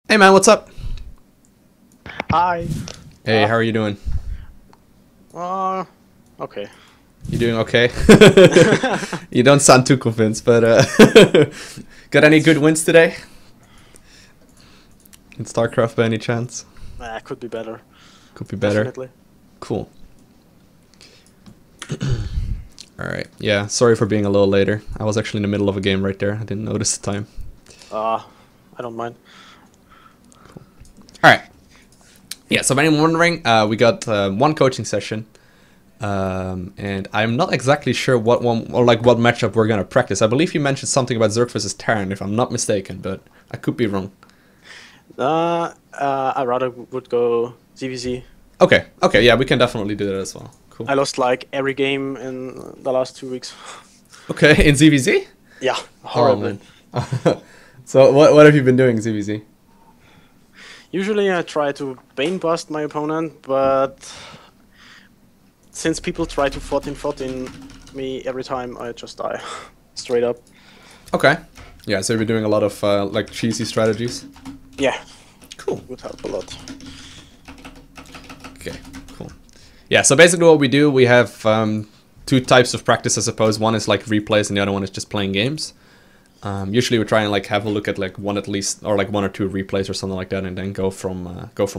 Hey man, what's up? Hi. Hey, how are you doing? Okay. You doing okay? You don't sound too convinced, but got any good wins today? In StarCraft by any chance? Could be better. Could be better. Definitely. Cool. Alright, yeah, sorry for being a little later. I was actually in the middle of a game right there. I didn't notice the time. I don't mind. Cool. Alright. Yeah, so if anyone's wondering, we got one coaching session. And I'm not exactly sure what one or like what matchup we're gonna practice. I believe you mentioned something about Zerg versus Terran, if I'm not mistaken, but I could be wrong. I rather would go ZVZ. Okay, okay, yeah, we can definitely do that as well. Cool. I lost like every game in the last 2 weeks. Okay, in ZVZ? Yeah, horrible. Oh, so what have you been doing in ZVZ? Usually I try to Bane bust my opponent, but since people try to 14-14 me every time, I just die. Straight up. Okay. Yeah, so you've been doing a lot of like cheesy strategies? Yeah. Cool. Would help a lot. Okay, cool. Yeah, so basically what we do, we have two types of practice, I suppose. One is like replays and the other one is just playing games. Usually we try and like have a look at like one at least, or like one or two replays or something like that, and then go from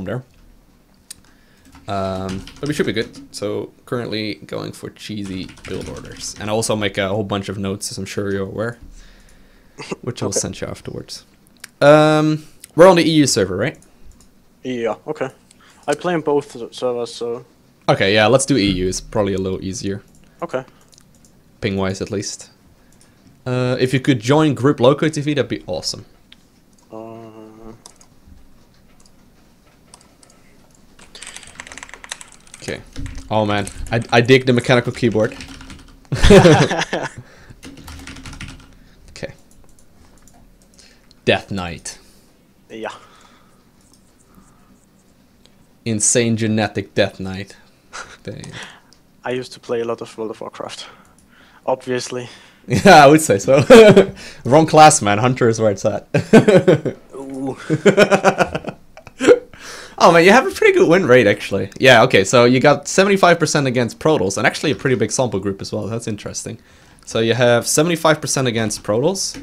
there. But we should be good. So currently going for cheesy build orders, and I also make a whole bunch of notes, as I'm sure you're aware, which I'll send you afterwards. We're on the EU server, right? Yeah, okay. I play on both servers, so... Okay, yeah, let's do EU. It's probably a little easier. Okay. Ping-wise, at least. If you could join group LowkoTV, that'd be awesome. Okay. Oh man, I dig the mechanical keyboard. Okay. Death Knight. Yeah. Insane genetic Death Knight. Dang. I used to play a lot of World of Warcraft. Obviously. Yeah, I would say so. Wrong class, man. Hunter is where it's at. Ooh. Oh man, you have a pretty good win rate actually. Yeah, okay, so you got 75% against Protoss, and actually a pretty big sample group as well. That's interesting. So you have 75% against Protoss,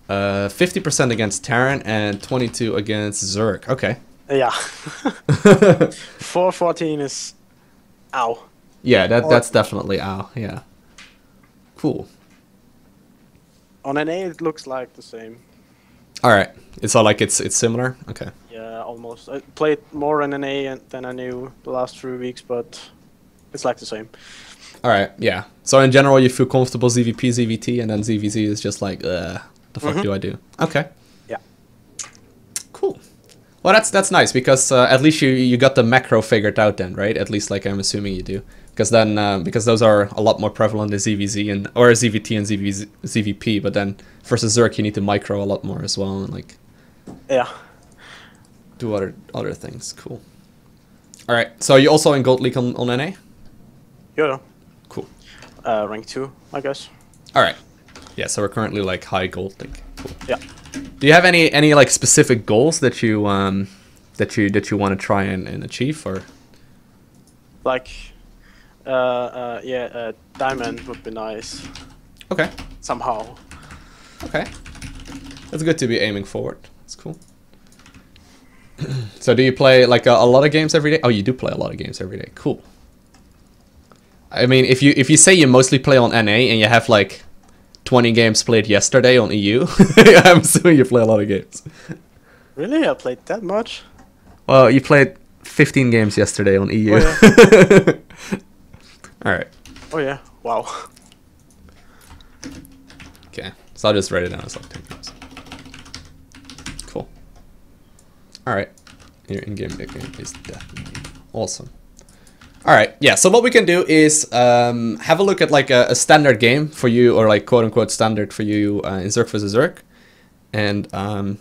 50% against Terran, and 22 against Zerg. Okay. Yeah. 414 is... Ow. Yeah, that's definitely ow, yeah. Cool. On NA it looks like the same. Alright, it's all like it's similar? Okay. Yeah, almost. I played more in NA than I knew the last 3 weeks, but it's like the same. Alright, yeah. So in general you feel comfortable ZVP, ZVT, and then ZVZ is just like, the fuck do I do? Okay. Yeah. Cool. Well, that's nice, because at least you got the macro figured out then, right? At least, like, I'm assuming you do. Because then, because those are a lot more prevalent in ZVZ, and or ZVT and ZVP, but then versus Zerg you need to micro a lot more as well, and like... Yeah. Do other things. Cool. Alright, so you also in Gold League on NA? Yeah. Cool. Rank 2, I guess. Alright. Yeah, so we're currently, like, high Gold League. Cool. Yeah. Do you have any like specific goals that you want to try and achieve, or Like, diamond would be nice. okay, Somehow. okay, that's good to be aiming forward. That's cool. So do you play like a lot of games every day? Oh, you do play a lot of games every day. Cool. I mean, if you say you mostly play on NA and you have like 20 games played yesterday on EU, I'm assuming you play a lot of games. Really? I played that much? Well, you played 15 games yesterday on EU. Oh, yeah. Alright. Oh yeah, wow. Okay, so I'll just write it down as like 10 games. Cool. Alright. Your in-game nickname is Death Knight. Awesome. Alright, yeah, so what we can do is have a look at like a standard game for you, or like quote-unquote standard for you in Zerg vs. Zerg, and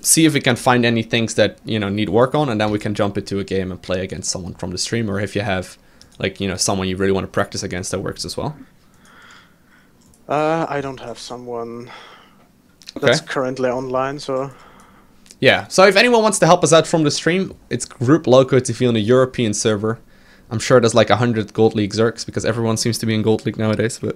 see if we can find any things that, you know, need work on, and then we can jump into a game and play against someone from the stream, or if you have, like, you know, someone you really want to practice against, that works as well. I don't have someone that's currently online, so... Yeah, so if anyone wants to help us out from the stream, it's group LowkoTV on the European server. I'm sure there's like 100 Gold League Zergs because everyone seems to be in Gold League nowadays. But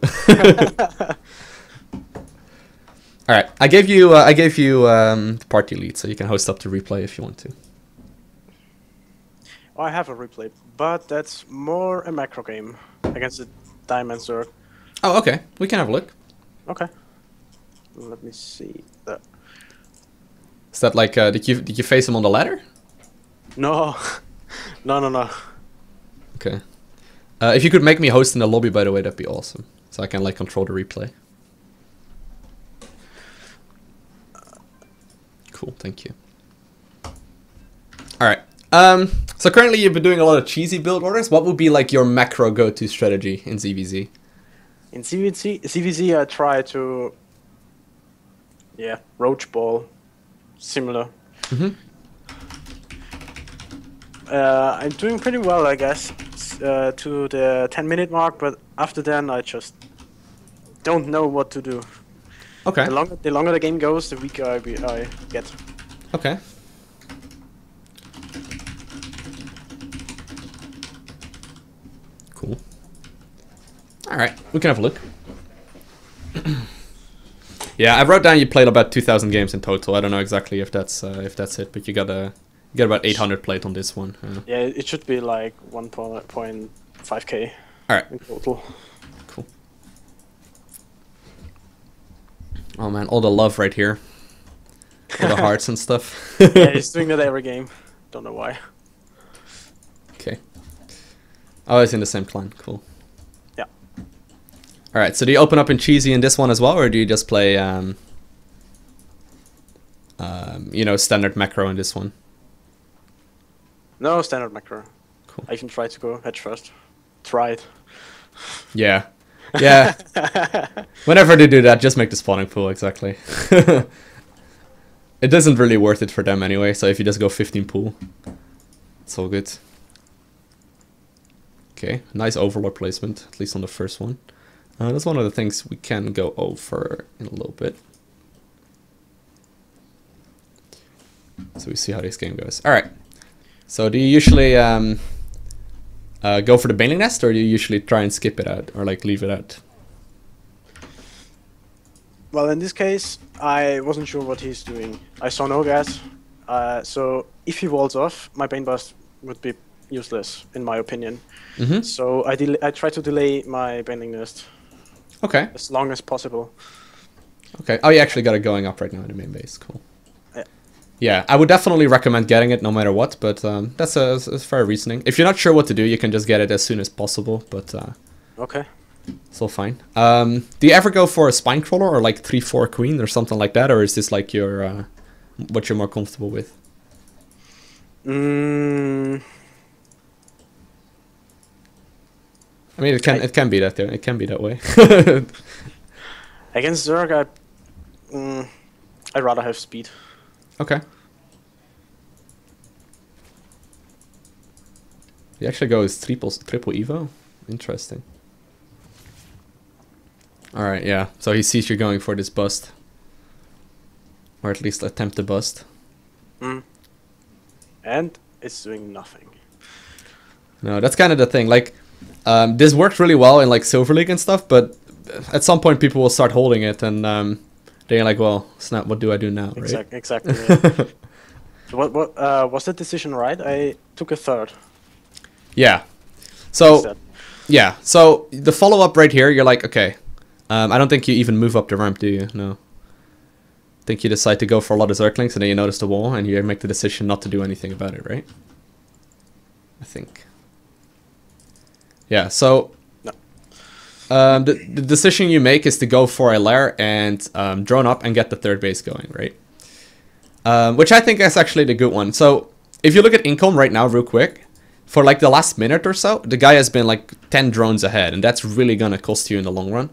all right, I gave you the party lead, so you can host up the replay if you want to. I have a replay, but that's more a macro game against the Diamond Zerg. Oh, okay. We can have a look. Okay. Let me see that. Is that like did you face him on the ladder? No, no. Okay. If you could make me host in the lobby, by the way, that'd be awesome. So I can like control the replay. Cool, thank you. All right. So currently you've been doing a lot of cheesy build orders. What would be like your macro go-to strategy in ZVZ? In CVZ, I try to, roach ball, similar. I'm doing pretty well, I guess, to the 10-minute mark, but after then I just don't know what to do. Okay. The longer the game goes, the weaker I get. Okay. Cool. All right, we can have a look. Yeah, I wrote down you played about 2,000 games in total. I don't know exactly if that's it, but you got about 800 played on this one. Yeah, it should be like 1.5k. All right. In total. Cool. Oh man, all the love right here. All the hearts and stuff. Yeah, he's doing that every game. Don't know why. Okay. Oh, it's in the same clan. Cool. Yeah. All right. So do you open up in cheesy in this one as well, or do you just play, standard macro in this one? No, standard macro. Cool. I even tried to go hedge first. Tried. Yeah. Yeah. Whenever they do that, just make the spawning pool, exactly. It isn't really worth it for them anyway, so if you just go 15 pool, it's all good. Okay, nice overlord placement, at least on the first one. That's one of the things we can go over in a little bit. So we see how this game goes. Alright, so do you usually go for the baneling nest, or do you usually try and skip it out, or like leave it out? Well, in this case, I wasn't sure what he's doing. I saw no gas, so if he walls off, my Bane Burst would be useless, in my opinion. So I try to delay my Baneling Nest. Okay. As long as possible. Okay. Oh, you actually got it going up right now in the main base. Cool. Yeah. Yeah, I would definitely recommend getting it no matter what, but that's a fair reasoning. If you're not sure what to do, you can just get it as soon as possible, but okay. It's all fine. Do you ever go for a spine crawler or like 3/4 queen or something like that, or is this like your what you're more comfortable with? I mean, it can be that there. It can be that way. Against Zerg, I'd rather have speed. Okay. You actually go with triple Evo? Interesting. Alright, yeah. So he sees you're going for this bust. Or at least attempt to bust. And it's doing nothing. No, that's kind of the thing. Like, this worked really well in like Silver League and stuff, but at some point people will start holding it and they're like, well, snap, what do I do now, right? Exactly. Yeah. So what was that decision right? I took a third. Yeah. So yeah. So the follow up right here, you're like, okay, I don't think you even move up the ramp, do you? No. I think you decide to go for a lot of Zerglings and then you notice the wall and you make the decision not to do anything about it, right? I think. Yeah. So no. The decision you make is to go for a lair and drone up and get the third base going, right? Which I think is actually the good one. So if you look at income right now real quick, for like the last minute or so, the guy has been like 10 drones ahead, and that's really gonna cost you in the long run.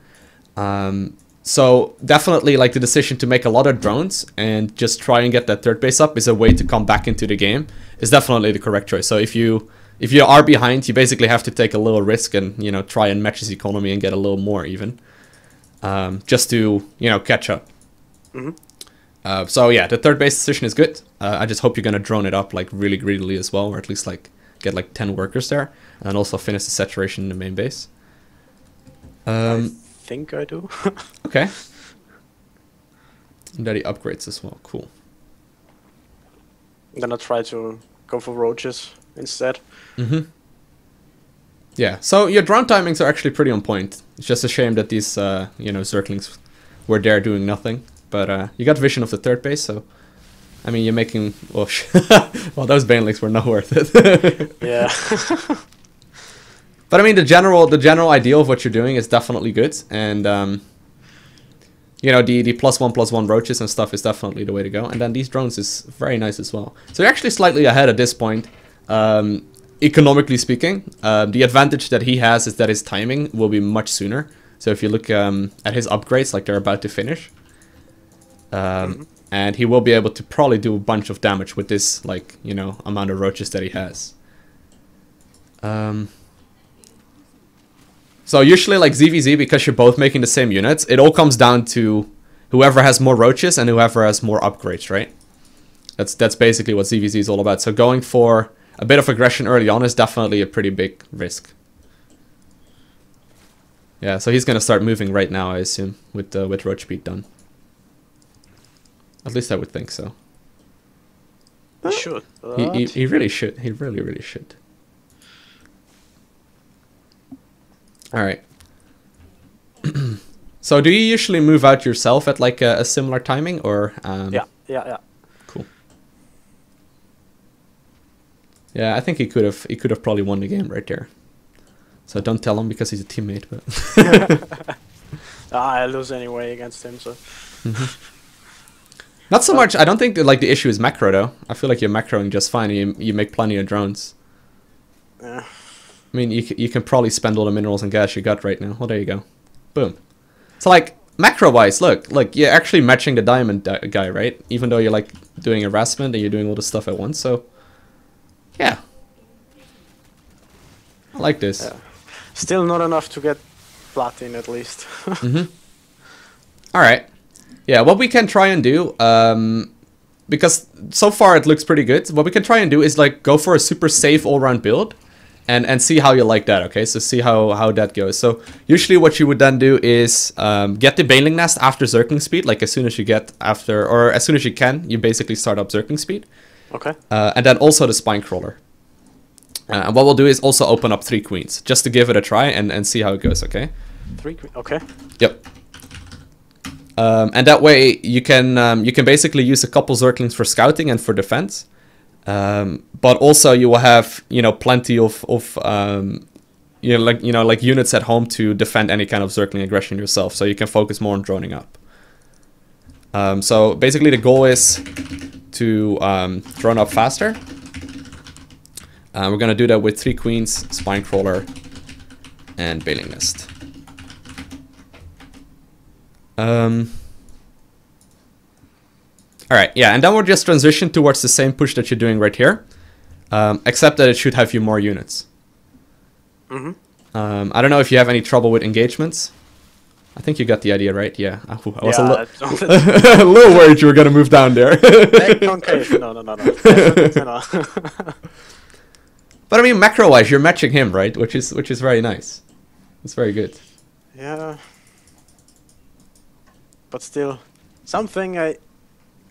So definitely like the decision to make a lot of drones and just try and get that third base up is a way to come back into the game is definitely the correct choice. So if you are behind, you basically have to take a little risk and, you know, try and match his economy and get a little more even, just to, you know, catch up. So yeah, the third base decision is good. I just hope you're gonna drone it up like really greedily as well, or at least like get like 10 workers there, and also finish the saturation in the main base. I think I do. Okay. And then he upgrades as well. Cool. Then I try to go for roaches instead. Mm-hmm. Yeah, so your drone timings are actually pretty on point. It's just a shame that these, you know, Zerglings were there doing nothing. But you got vision of the third base, so... I mean, you're making... Well, well those Banelings were not worth it. Yeah. But I mean, the general idea of what you're doing is definitely good. And, you know, the +1/+1 roaches and stuff is definitely the way to go. And then these drones is very nice as well. So you're actually slightly ahead at this point. Economically speaking, the advantage that he has is that his timing will be much sooner. So if you look at his upgrades, like they're about to finish, and he will be able to probably do a bunch of damage with this, like, you know, amount of roaches that he has. So usually, like ZVZ, because you're both making the same units, it all comes down to whoever has more roaches and whoever has more upgrades, right? That's basically what ZVZ is all about. So going for a bit of aggression early on is definitely a pretty big risk. Yeah, so he's gonna start moving right now, I assume, with roach speed done. At least I would think so. He should. He really should. He really should. All right. So do you usually move out yourself at like a similar timing, or? Yeah. Cool. Yeah, I think he could have probably won the game right there. So don't tell him because he's a teammate, but. I lose anyway against him, so. Not so much. I don't think that, like, the issue is macro though. I feel like you're macroing just fine. You make plenty of drones. Yeah. I mean, you can probably spend all the minerals and gas you got right now. Well, there you go. Boom. So, like, macro-wise, look, you're actually matching the diamond guy, right? Even though you're, like, doing harassment and you're doing all this stuff at once, so... Yeah. I like this. Yeah. Still not enough to get platin, at least. Alright. Yeah, what we can try and do, because so far it looks pretty good, what we can try and do is, like, go for a super safe all-round build. And see how you like that, okay? So see how that goes. So usually what you would then do is get the Baneling Nest after Zergling speed, like as soon as you get after, or as soon as you can, you basically start up Zergling speed. Okay. And then also the Spine Crawler. And what we'll do is also open up 3 queens, just to give it a try and see how it goes, okay? 3 queens, okay. Yep. And that way you can basically use a couple Zerglings for scouting and for defense. But also you will have, you know, plenty of like units at home to defend any kind of Zergling aggression yourself, so you can focus more on droning up. So basically the goal is to drone up faster. We're gonna do that with 3 queens, Spine Crawler, and Baneling Nest. Alright, yeah, and then we'll just transition towards the same push that you're doing right here, except that it should have you more units. I don't know if you have any trouble with engagements. I think you got the idea, right? Yeah, I was a little worried you were going to move down there. No. But I mean, macro-wise, you're matching him, right? Which is very nice. It's very good. Yeah. But still, something I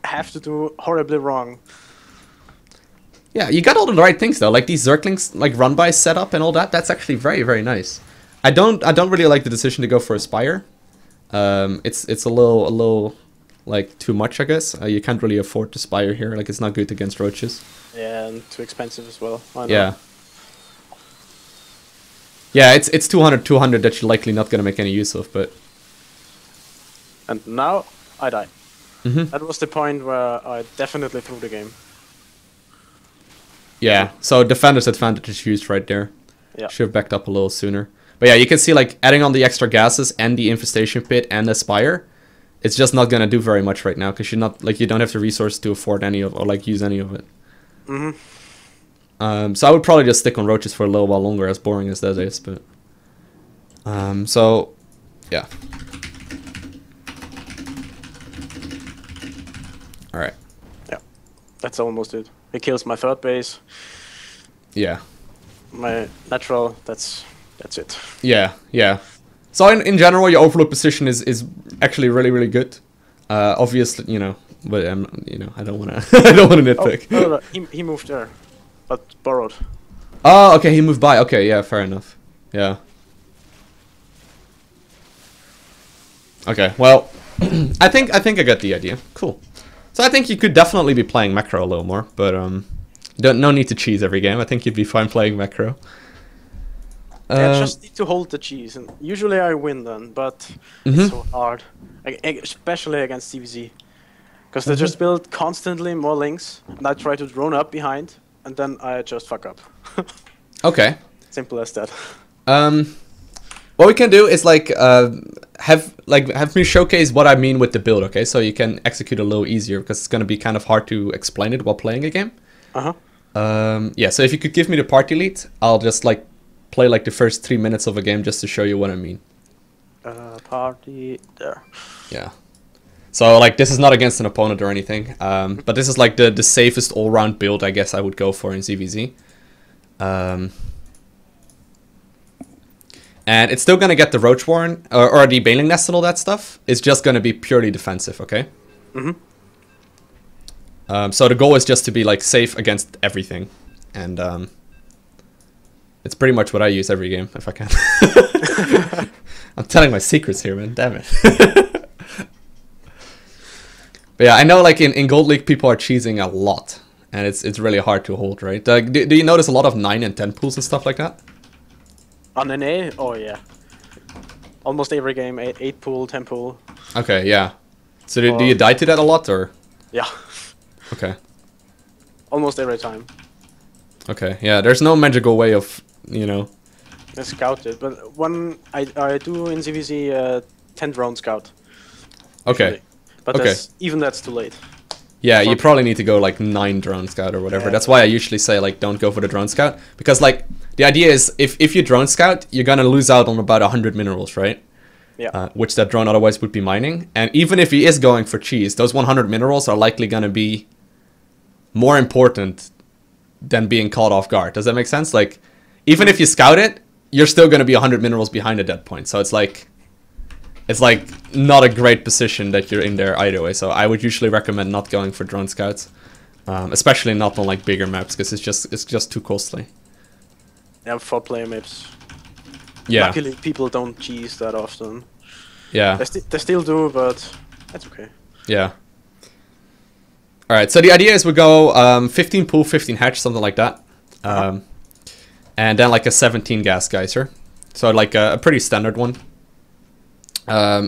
have to do horribly wrong. Yeah, you got all the right things though, like these Zerglings, like run by setup and all that. That's actually very nice. I don't really like the decision to go for a Spire. It's a little like too much, I guess. You can't really afford to Spire here. Like, it's not good against roaches. Yeah, and too expensive as well. I know. Yeah. Yeah, it's 200 that you're likely not gonna make any use of, but. And now I die. That was the point where I definitely threw the game. Yeah, so defender's advantage is used right there. Yeah. Should have backed up a little sooner. But yeah, you can see, like, adding on the extra gases and the infestation pit and the Spire, it's just not gonna do very much right now because you're not, like, you don't have the resource to afford any of, or like use any of it. So I would probably just stick on roaches for a little while longer, as boring as that is, but so yeah. That's almost it. He kills my third base. Yeah. My natural. That's it. Yeah, yeah. So in general, your overload position is actually really good. Obviously, you know, but you know, I don't wanna I don't wanna nitpick. Oh, no, he moved there, but borrowed. Oh, okay, he moved by. Okay, yeah, fair enough. Yeah. Okay, well, I think I get the idea. Cool. So I think you could definitely be playing macro a little more, but no need to cheese every game. I think you'd be fine playing macro. Yeah, just need to hold the cheese, and usually I win then, but it's so hard, especially against CVZ, because they just build constantly more links, and I try to drone up behind, and then I just fuck up. Okay. Simple as that. What we can do is like have me showcase what I mean with the build, okay? So you can execute a little easier because it's gonna be kind of hard to explain it while playing a game. Yeah. So if you could give me the party lead, I'll just like play like the first 3 minutes of a game just to show you what I mean. Party there. Yeah. So like this is not against an opponent or anything, but this is like the safest all-round build I guess I would go for in ZVZ. And it's still gonna get the Roach Warren or the Baneling Nest and all that stuff. It's just gonna be purely defensive, okay? So the goal is just to be like safe against everything, and it's pretty much what I use every game if I can. I'm telling my secrets here, man. Damn it. But yeah, I know like in Gold League people are cheesing a lot, and it's really hard to hold, right? Do you notice a lot of 9 and 10 pools and stuff like that? On an A? Oh yeah. Almost every game, 8 pool, 10 pool. Okay, yeah. So do you die to that a lot, or? Yeah. Okay. Almost every time. Okay, yeah, there's no magical way of, you know... I scouted, but one I do in ZVZ 10 drone scout. Okay. Usually. But that's too late. Yeah, you probably need to go like 9 drone scout or whatever. That's why I usually say like don't go for the drone scout, because like the idea is if you drone scout, you're gonna lose out on about 100 minerals, right? Yeah. Which that drone otherwise would be mining. And even if he is going for cheese, those 100 minerals are likely gonna be more important than being caught off guard. Does that make sense? Like even if you scout it, you're still gonna be 100 minerals behind at that point. So it's like not a great position that you're in there either way. So I would usually recommend not going for drone scouts, especially not on like bigger maps, because it's just too costly. Yeah, 4-player maps. Yeah. Luckily, people don't cheese that often. Yeah. They still do, but that's okay. Yeah. All right. So the idea is we go 15 pool, 15 hatch, something like that, and then like a 17 gas geyser. So like a pretty standard one.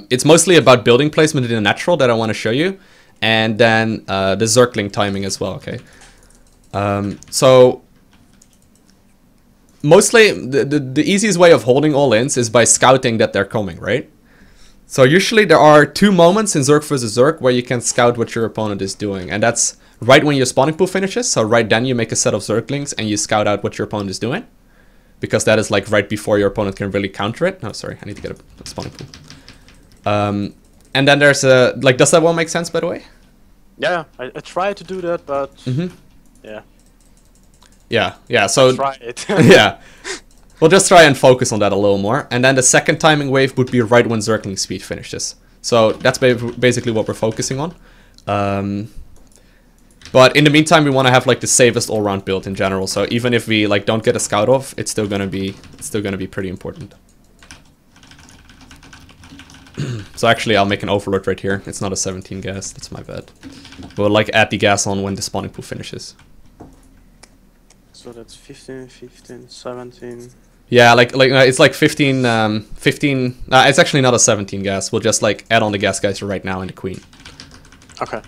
It's mostly about building placement in the natural that I want to show you, and then the Zergling timing as well, okay? So mostly the easiest way of holding all ins is by scouting that they're coming, right? So usually there are 2 moments in Zerg vs Zerg where you can scout what your opponent is doing, and that's right when your spawning pool finishes. So right then you make a set of Zerglings and you scout out what your opponent is doing, because that is like right before your opponent can really counter it. Oh, sorry, I need to get a spawning pool. And then there's a, like, does that one make sense, by the way? Yeah, I try to do that, but yeah. Yeah, so try it. yeah, we'll just try and focus on that a little more. And then the second timing wave would be right when Zergling speed finishes. So that's basically what we're focusing on. But in the meantime, we want to have like the safest all-round build in general. So even if we like don't get a scout off, it's still gonna be pretty important. So actually, I'll make an overload right here. It's not a 17 gas. That's my bad. We'll like add the gas on when the spawning pool finishes. So that's 15, 15, 17. Yeah, like it's like 15. It's actually not a 17 gas. We'll just like add on the gas geyser right now and the queen. Okay.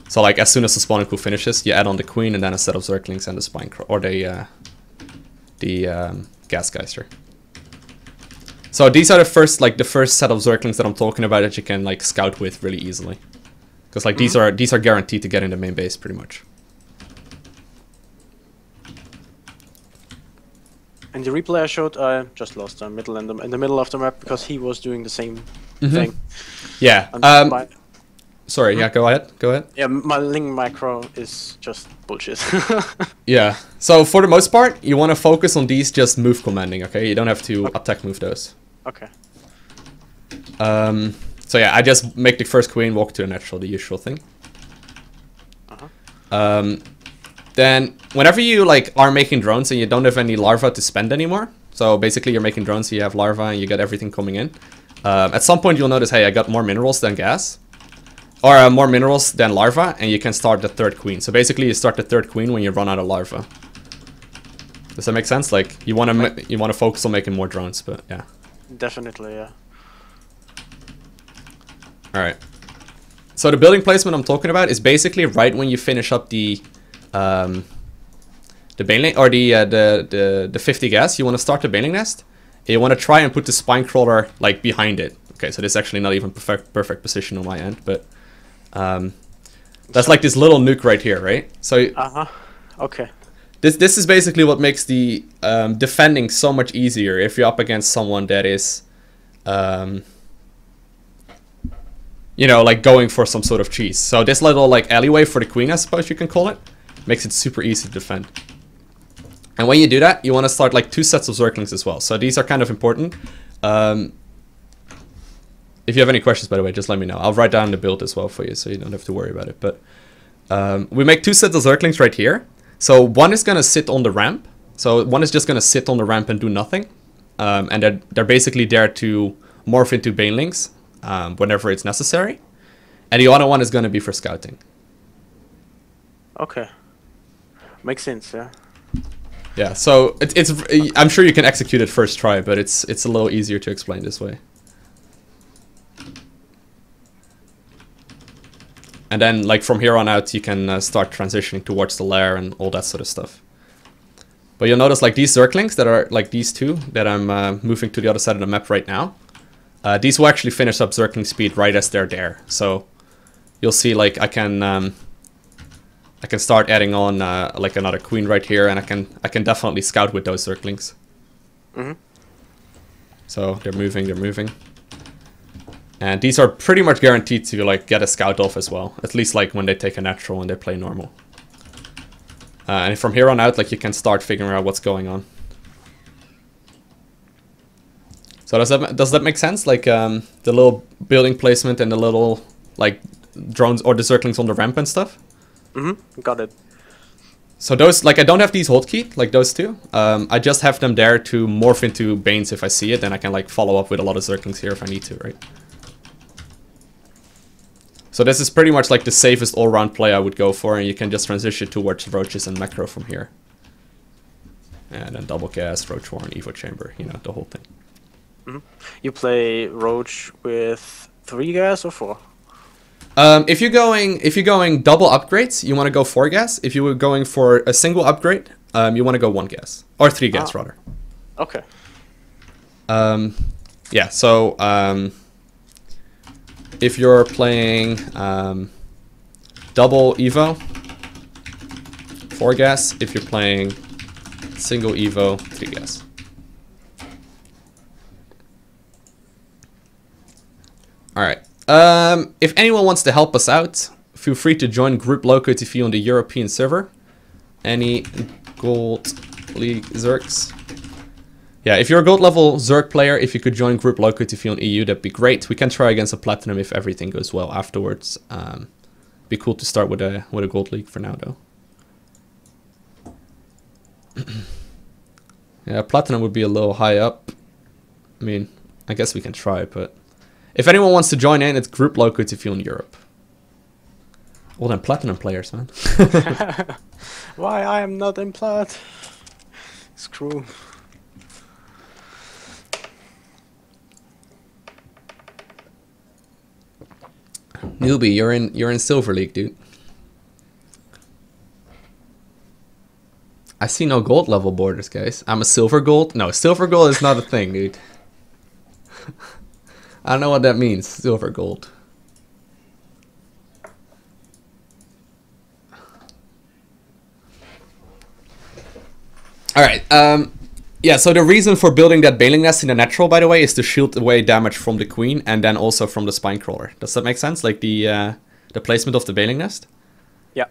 So like as soon as the spawning pool finishes, you add on the queen and then a set of Zerglings and the spine or the gas geyser. So these are the first set of Zerglings that I'm talking about that you can like scout with really easily, because like these are guaranteed to get in the main base pretty much. And the replay I showed, I just lost the middle in the middle of the map because he was doing the same thing. Yeah. Sorry, yeah, go ahead. Go ahead. Yeah, my Ling macro is just bullshit. Yeah. So for the most part, you want to focus on these just move commanding, okay? You don't have to attack move those. Okay. So yeah, I just make the first queen, walk to a natural, the usual thing. Then whenever you like are making drones and you don't have any larvae to spend anymore, so basically you're making drones, so you have larvae and you get everything coming in. At some point you'll notice, hey, I got more minerals than gas. Or more minerals than larva, and you can start the third queen. So basically, you start the third queen when you run out of larva. Does that make sense? Like you want to focus on making more drones, but yeah. Definitely, yeah. All right. So the building placement I'm talking about is basically right when you finish up the baneling or the 50 gas. You want to start the baneling nest. And you want to try and put the spine crawler like behind it. Okay, so this is actually not even perfect position on my end, but. That's like this little nuke right here, right? So okay. This is basically what makes the defending so much easier if you're up against someone that is, you know, like going for some sort of cheese. So this little like alleyway for the queen, I suppose you can call it, makes it super easy to defend. And when you do that, you want to start like 2 sets of zerglings as well. So these are kind of important. If you have any questions, by the way, just let me know. I'll write down the build as well for you, so you don't have to worry about it. But we make 2 sets of zerglings right here. So one is going to sit on the ramp. So one is just going to sit on the ramp and do nothing. And they're basically there to morph into banelings whenever it's necessary. And the other one is going to be for scouting. Okay. Makes sense, yeah. Yeah, so it's I'm sure you can execute it first try, but it's a little easier to explain this way. And then, like, from here on out, you can start transitioning towards the lair and all that sort of stuff. But you'll notice, like, these zerglings that are, like, these 2 that I'm moving to the other side of the map right now. These will actually finish up zergling speed right as they're there. So you'll see, like, I can start adding on, like, another queen right here, and I can definitely scout with those zerglings. So they're moving. And these are pretty much guaranteed to like get a scout off as well. At least like when they take a natural and they play normal. And from here on out, like you can start figuring out what's going on. So does that make sense? Like the little building placement and the little like drones or the zerglings on the ramp and stuff? Got it. So those, like I don't have these hotkeyed, like those 2. I just have them there to morph into Banes if I see it. Then I can like follow up with a lot of zerglings here if I need to, right? So this is pretty much like the safest all-round play I would go for, and you can just transition towards roaches and macro from here. And then double cast, roach warren, evo chamber, you know, the whole thing. You play roach with 3 gas or 4? If you're going double upgrades, you want to go 4 gas. If you were going for a single upgrade, you want to go 1 gas or 3 gas rather. Okay. Yeah. So if you're playing double evo, 4 gas. If you're playing single evo, 3 gas. All right. If anyone wants to help us out, feel free to join group LowkoTV on the European server. Any Gold League Zergs. Yeah, if you're a gold level Zerg player, if you could join group LowkoTV on EU, that'd be great. We can try against a platinum if everything goes well afterwards. Be cool to start with a gold league for now though. Yeah, platinum would be a little high up. I mean, I guess we can try, but if anyone wants to join in, it's group LowkoTV on Europe. All them platinum players, man. Why I am not in plat? Screw. Newbie, you're in Silver League, dude. I see no gold level borders, guys. I'm a silver gold. No, silver gold is not a thing, dude. I don't know what that means. Silver gold. All right. Yeah. So the reason for building that baneling nest in the natural, by the way, is to shield away damage from the queen and then also from the spine crawler. Does that make sense? Like the The placement of the bailing nest? Yeah.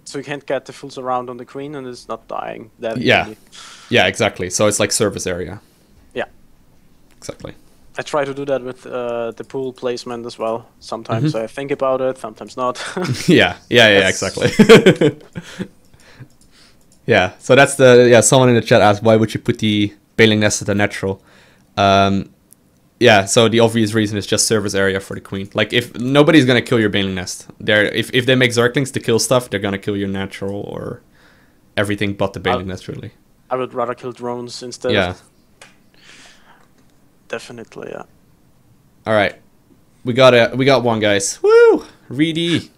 So you can't get the full surround on the queen and it's not dying that Yeah. easily. Yeah, exactly. So it's like surface area. Yeah. Exactly. I try to do that with the pool placement as well. Sometimes I think about it, sometimes not. Yeah, exactly. Yeah, so that's someone in the chat asked, why would you put the bailing nest at the natural? Yeah, so the obvious reason is just surface area for the queen. Like, if nobody's gonna kill your bailing nest, if they make Zerglings to kill stuff, they're gonna kill your natural or everything but the bailing nest, really. I would rather kill drones instead. Yeah. Definitely, yeah. All right, we got one, guys. Woo, Reedy.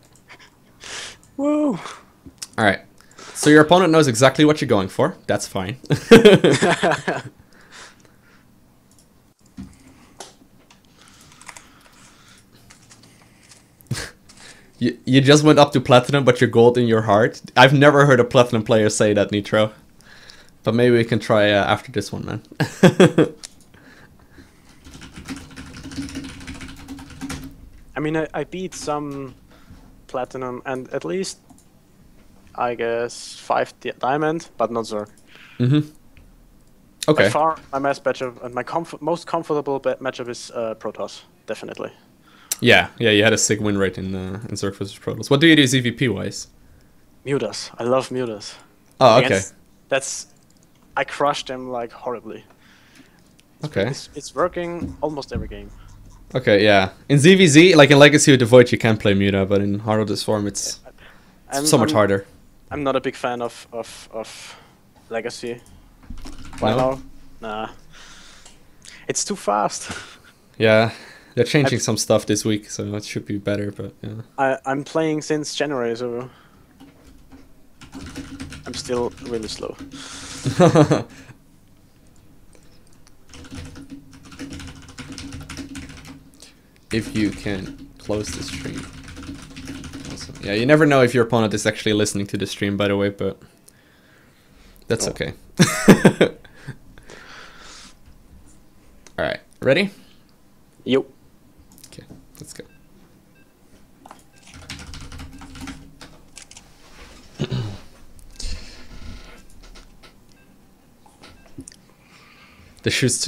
Woo. All right, so your opponent knows exactly what you're going for. That's fine. You just went up to platinum, but you're gold in your heart. I've never heard a platinum player say that, Nitro. But maybe we can try after this one, man. I mean, I beat some platinum and at least, I guess, 5 diamond, but not Zerg. Mm-hmm. Okay. By far, my best matchup and my most comfortable matchup is Protoss, definitely. Yeah, you had a sick win rate in Zerg vs Protoss. What do you do ZVP wise? Mutas. I love Mutas. Oh, okay. I crushed them like horribly. Okay. It's working almost every game. Okay, yeah. In ZVZ, like in Legacy of the Void, you can play Muta, but in Heart of the Swarm, it's so much harder. I'm not a big fan of Legacy. Why now? Nah. It's too fast. Yeah, they're changing some stuff this week, so it should be better, but yeah. I'm playing since January, so I'm still really slow. If you can close the stream. Awesome. Yeah, you never know if your opponent is actually listening to the stream, by the way, but that's okay. Alright, ready? Yo. Okay, let's go.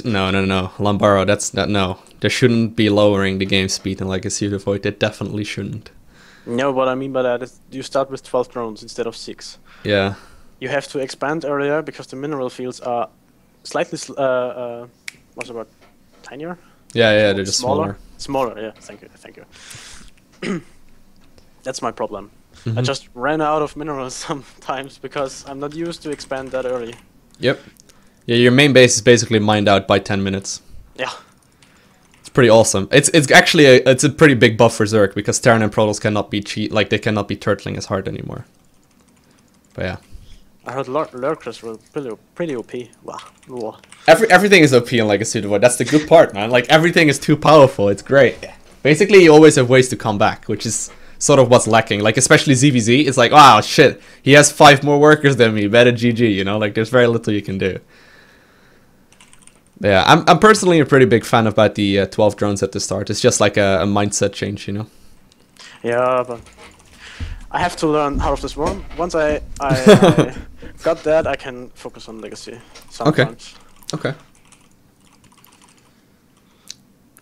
No. Lombaro, no. There shouldn't be lowering the game speed in Legacy of the Void. They definitely shouldn't. No, what I mean by that is you start with 12 drones instead of 6. Yeah. You have to expand earlier because the mineral fields are slightly, what's the word? Tinier? Yeah, they're just smaller. Smaller, yeah, thank you. That's my problem. I just ran out of minerals sometimes because I'm not used to expand that early. Yep. Yeah, your main base is basically mined out by 10 minutes. Yeah. It's pretty awesome. It's actually a pretty big buff for Zerg because Terran and Protoss cannot be they cannot be turtling as hard anymore. But yeah. I heard lurkers were pretty OP. Wow. Everything is OP in Legacy of the Void. That's the good part, man. Like, everything is too powerful. It's great. Basically, you always have ways to come back, which is sort of what's lacking. Like, especially ZVZ, it's like, wow, shit, he has 5 more workers than me. Better GG, you know? Like, there's very little you can do. Yeah, I'm personally a pretty big fan about the 12 drones at the start. It's just like a mindset change, you know? Yeah, but I have to learn Heart of the Swarm. Once I got that, I can focus on Legacy sometimes. Okay.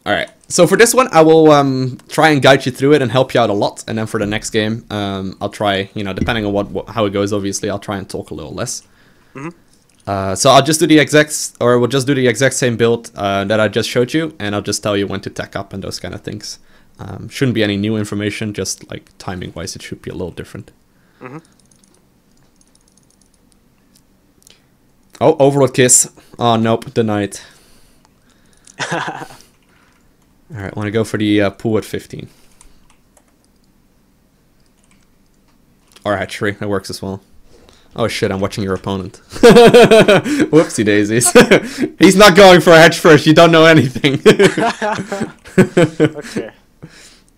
Alright, so for this one, I will try and guide you through it and help you out a lot. And then for the next game, I'll try, you know, depending on how it goes, obviously, I'll try and talk a little less. So I'll just do the we'll just do the exact same build that I just showed you, and I'll just tell you when to tech up and those kind of things. Shouldn't be any new information, just like timing wise, it should be a little different. Oh, Overlord Kiss. Oh, nope, denied. Alright, want to go for the pool at 15. Or hatchery, that works as well. Oh shit, I'm watching your opponent. Whoopsie daisies. He's not going for a hatch first, you don't know anything. Okay.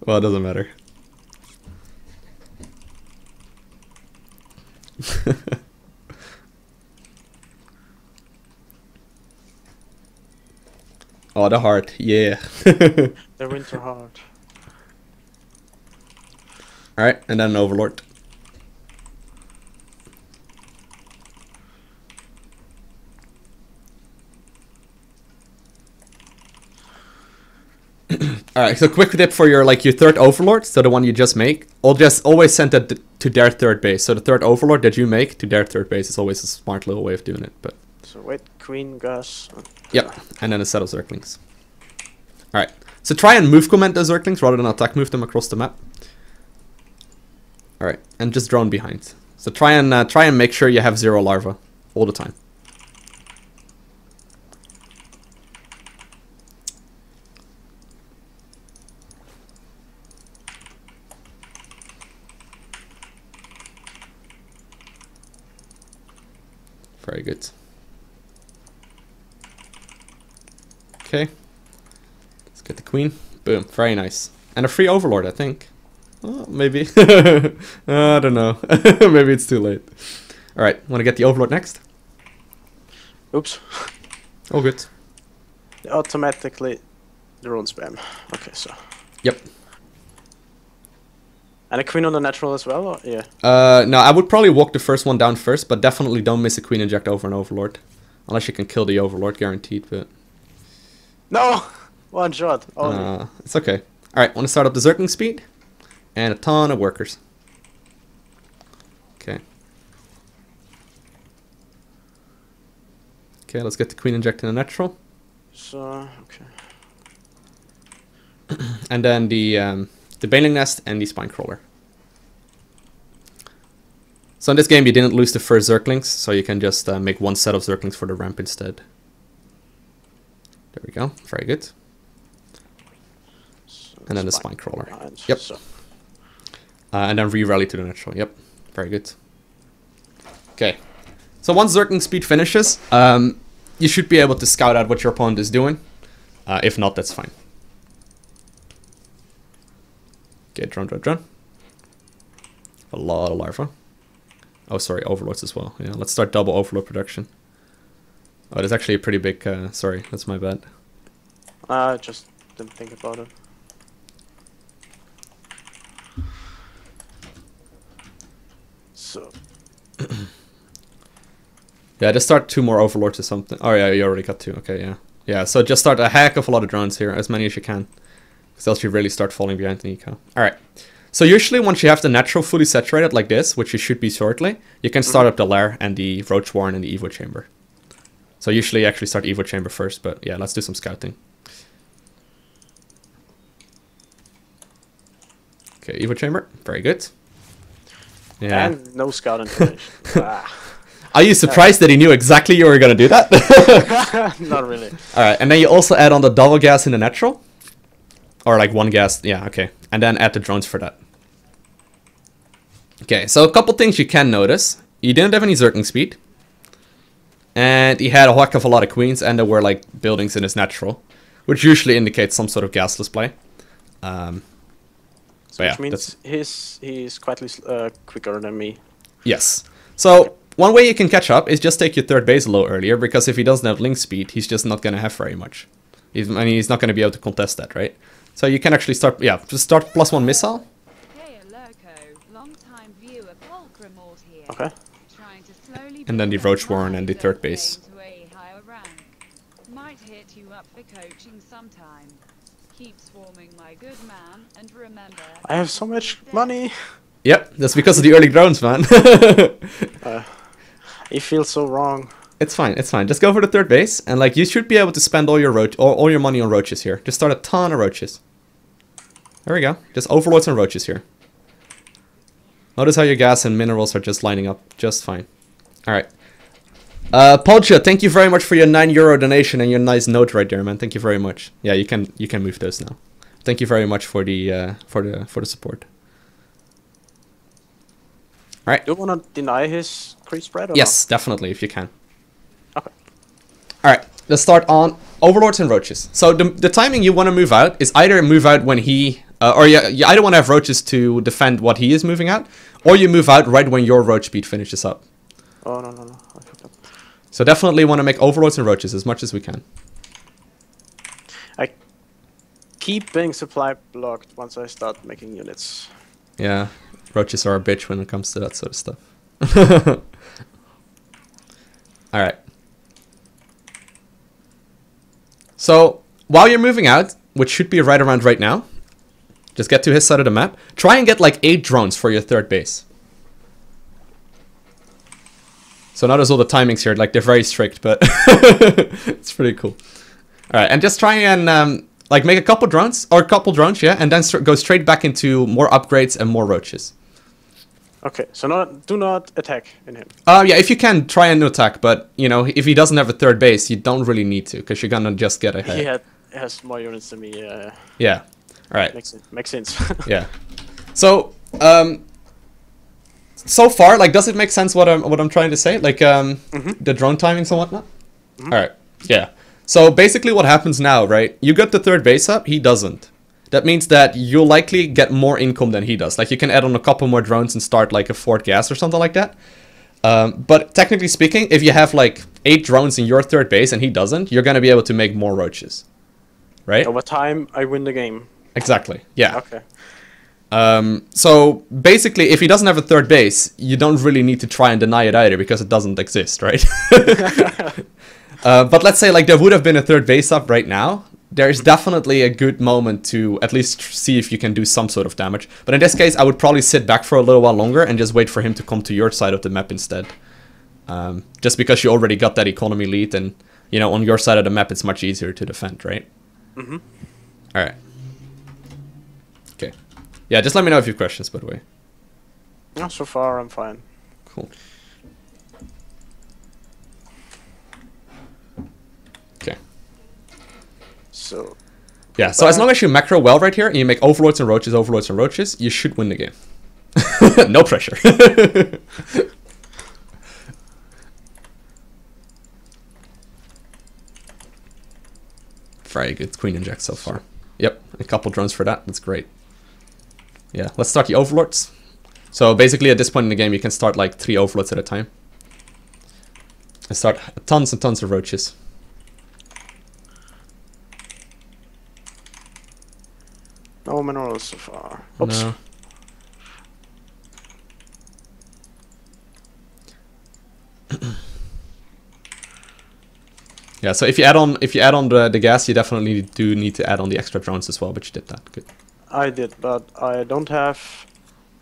Well, it doesn't matter. Oh, the heart, yeah. The winter heart. Alright, and then an Overlord. Alright, so quick tip for your your third Overlord, so the one you just make. I'll just always send that to their third base. So the third Overlord that you make to their third base is always a smart little way of doing it. But so wait, Queen, Gus. Yep, and then a set of Zerglings. Alright, so try and move command the Zerglings rather than attack move them across the map. Alright, and just drone behind. So try and make sure you have 0 larva all the time. Very good. Okay. Let's get the queen. Boom. Very nice. And a free Overlord, I think. Oh, maybe. I don't know. Maybe it's too late. Alright, want to get the Overlord next? Oops. Oh, good. Automatically drone spam. Okay, so. Yep. And a queen on the natural as well? Or? Yeah. No, I would probably walk the first one down first, but definitely don't miss a queen inject over an Overlord. Unless you can kill the Overlord, guaranteed, but... No! One shot. Only. It's okay. Alright, want to start up the Zergling speed? And a ton of workers. Okay. Okay, let's get the queen inject in the natural. So, okay. And then the Baneling Nest and the Spine Crawler. So in this game you didn't lose the first Zerglings, so you can just make one set of Zerglings for the ramp instead. There we go, very good. So And then the Spine Crawler. Behind. Yep. So. And then re-rally to the natural. Yep, very good. Okay, so once Zergling speed finishes, you should be able to scout out what your opponent is doing. If not, that's fine. Okay, drone, drone, drone. A lot of larva. Oh, sorry, Overlords as well. Yeah, let's start double Overlord production. Oh, there's actually a pretty big... sorry, that's my bad. I just didn't think about it. So... Yeah, just start 2 more Overlords or something. Oh yeah, you already got 2. Okay, yeah. Yeah, so just start a heck of a lot of drones here, as many as you can. Because else you really start falling behind the eco. Alright. So usually once you have the natural fully saturated like this, which you should be shortly, you can start up the lair and the Roach Warren and the Evo Chamber. So usually you actually start Evo Chamber first, but yeah, let's do some scouting. Okay, Evo Chamber. Very good. Yeah. And no scout information. Are you surprised that he knew exactly you were going to do that? Not really. Alright, and then you also add on the double gas in the natural. Or like 1 gas, yeah, okay. And then add the drones for that. Okay, so a couple things you can notice. He didn't have any Zergling speed. And he had a heck of a lot of queens, and there were like buildings in his natural. Which usually indicates some sort of gasless play. So which means he's quite quicker than me. Yes. So one way you can catch up is just take your third base a little earlier, because if he doesn't have link speed, he's just not going to have very much. He's not going to be able to contest that, right? So you can actually start, yeah, just start +1 missile. Hey, Lowko, long-time viewer, Fulcremort here. Okay. Trying to slowly And then the Roach Warren and the third base. to a higher rank. Might hit you up for coaching sometime. Keep swarming, my good man, and remember... I have so much money! Yep, that's because of the early drones, man. It feels so wrong. It's fine, it's fine. Just go for the third base, and like you should be able to spend all your money on roaches here. Just start a ton of roaches. There we go. Just Overlords and roaches here. Notice how your gas and minerals are just lining up just fine. Alright. Polcha, thank you very much for your €9 donation and your nice note right there, man. Thank you very much. Yeah, you can move those now. Thank you very much for the support. Alright. Do you want to deny his pre-spread? Yes, definitely, if you can. Okay. Alright, let's start on Overlords and Roaches. So the timing you want to move out is either move out when he... or you either want to have Roaches to defend what he is moving out, or you move out right when your Roach speed finishes up. Oh, no. I fucked up. So definitely want to make Overlords and Roaches as much as we can. I keep being supply blocked once I start making units. Yeah, roaches are a bitch when it comes to that sort of stuff. All right. So while you're moving out, which should be right around right now, just get to his side of the map. Try and get like 8 drones for your third base. So notice all the timings here, like they're very strict, but it's pretty cool. All right, and just try and like make a couple drones, yeah, and then go straight back into more upgrades and more roaches. Okay, so do not attack in him. Yeah, if you can, try and attack, but you know, if he doesn't have a third base, you don't really need to, because you're gonna just get ahead. He has more units than me. Yeah. All right. Makes sense. Yeah. So so far, like, does it make sense what I'm trying to say? Like the drone timings and whatnot. All right. Yeah. So basically, what happens now, right? You got the third base up. He doesn't. That means that you'll likely get more income than he does. Like, you can add on a couple more drones and start, like, a fourth gas or something like that. But technically speaking, if you have, like, 8 drones in your third base and he doesn't, you're going to be able to make more roaches. Right? Over time, I win the game. Exactly. Yeah. Okay. So, basically, if he doesn't have a third base, you don't really need to try and deny it either, because it doesn't exist, right? But let's say, like, there would have been a third base up right now. There's definitely a good moment to at least see if you can do some sort of damage. But in this case, I would probably sit back for a little while longer and just wait for him to come to your side of the map instead. Just because you already got that economy lead, and, you know, on your side of the map, it's much easier to defend, right? Mm-hmm. All right. Okay. Yeah, just let me know if you have questions, by the way. No, so far, I'm fine. Cool. Okay. So... Yeah, so as long as you macro well right here, and you make overlords and roaches, you should win the game. No pressure. Very good queen and jack so far. Yep, a couple drones for that. That's great. Yeah, let's start the overlords. So basically at this point in the game, you can start like 3 overlords at a time. And start tons and tons of roaches. No minerals so far. Oops. No. Yeah, so if you add on the gas, you definitely do need to add on the extra drones as well, but you did that. Good. I did, but I don't have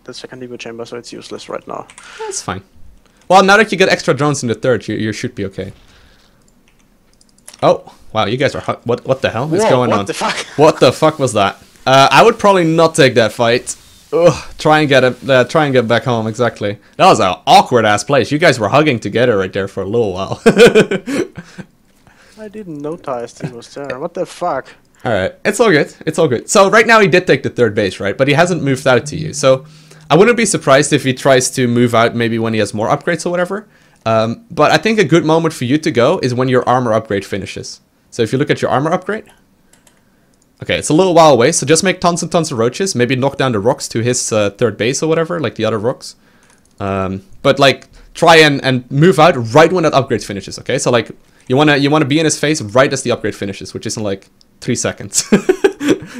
the second depot chamber, so it's useless right now. That's fine. Well, now that you get extra drones in the third, you should be okay. Oh, wow, you guys are... What the hell is going on? What the fuck? What the fuck was that? I would probably not take that fight. Ugh, try and get back home, exactly. That was an awkward-ass place. You guys were hugging together right there for a little while. I didn't notice he was there. What the fuck? Alright, it's all good. It's all good. So right now he did take the third base, right? But he hasn't moved out to you. So I wouldn't be surprised if he tries to move out maybe when he has more upgrades or whatever. But I think a good moment for you to go is when your armor upgrade finishes. So if you look at your armor upgrade... Okay, it's a little while away, so just make tons and tons of roaches. Maybe knock down the rocks to his third base or whatever, like the other rocks. But like, try and move out right when that upgrade finishes, okay? So like, you wanna be in his face right as the upgrade finishes, which is in like 3 seconds.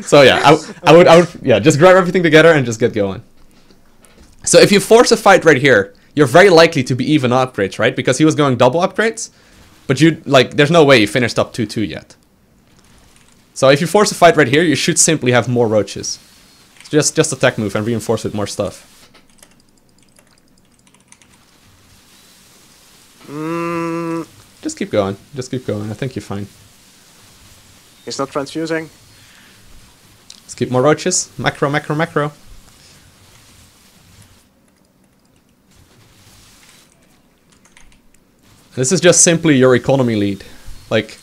So yeah, I would yeah, just grab everything together and just get going. So if you force a fight right here, you're very likely to be even on upgrades, right? Because he was going double upgrades, but you like, there's no way you finished up 2-2 yet. So if you force a fight right here, you should simply have more roaches. Just attack move and reinforce with more stuff. Just keep going. Just keep going. I think you're fine. He's not transfusing. Let's keep more roaches. Macro, macro, macro. This is just simply your economy lead. Like...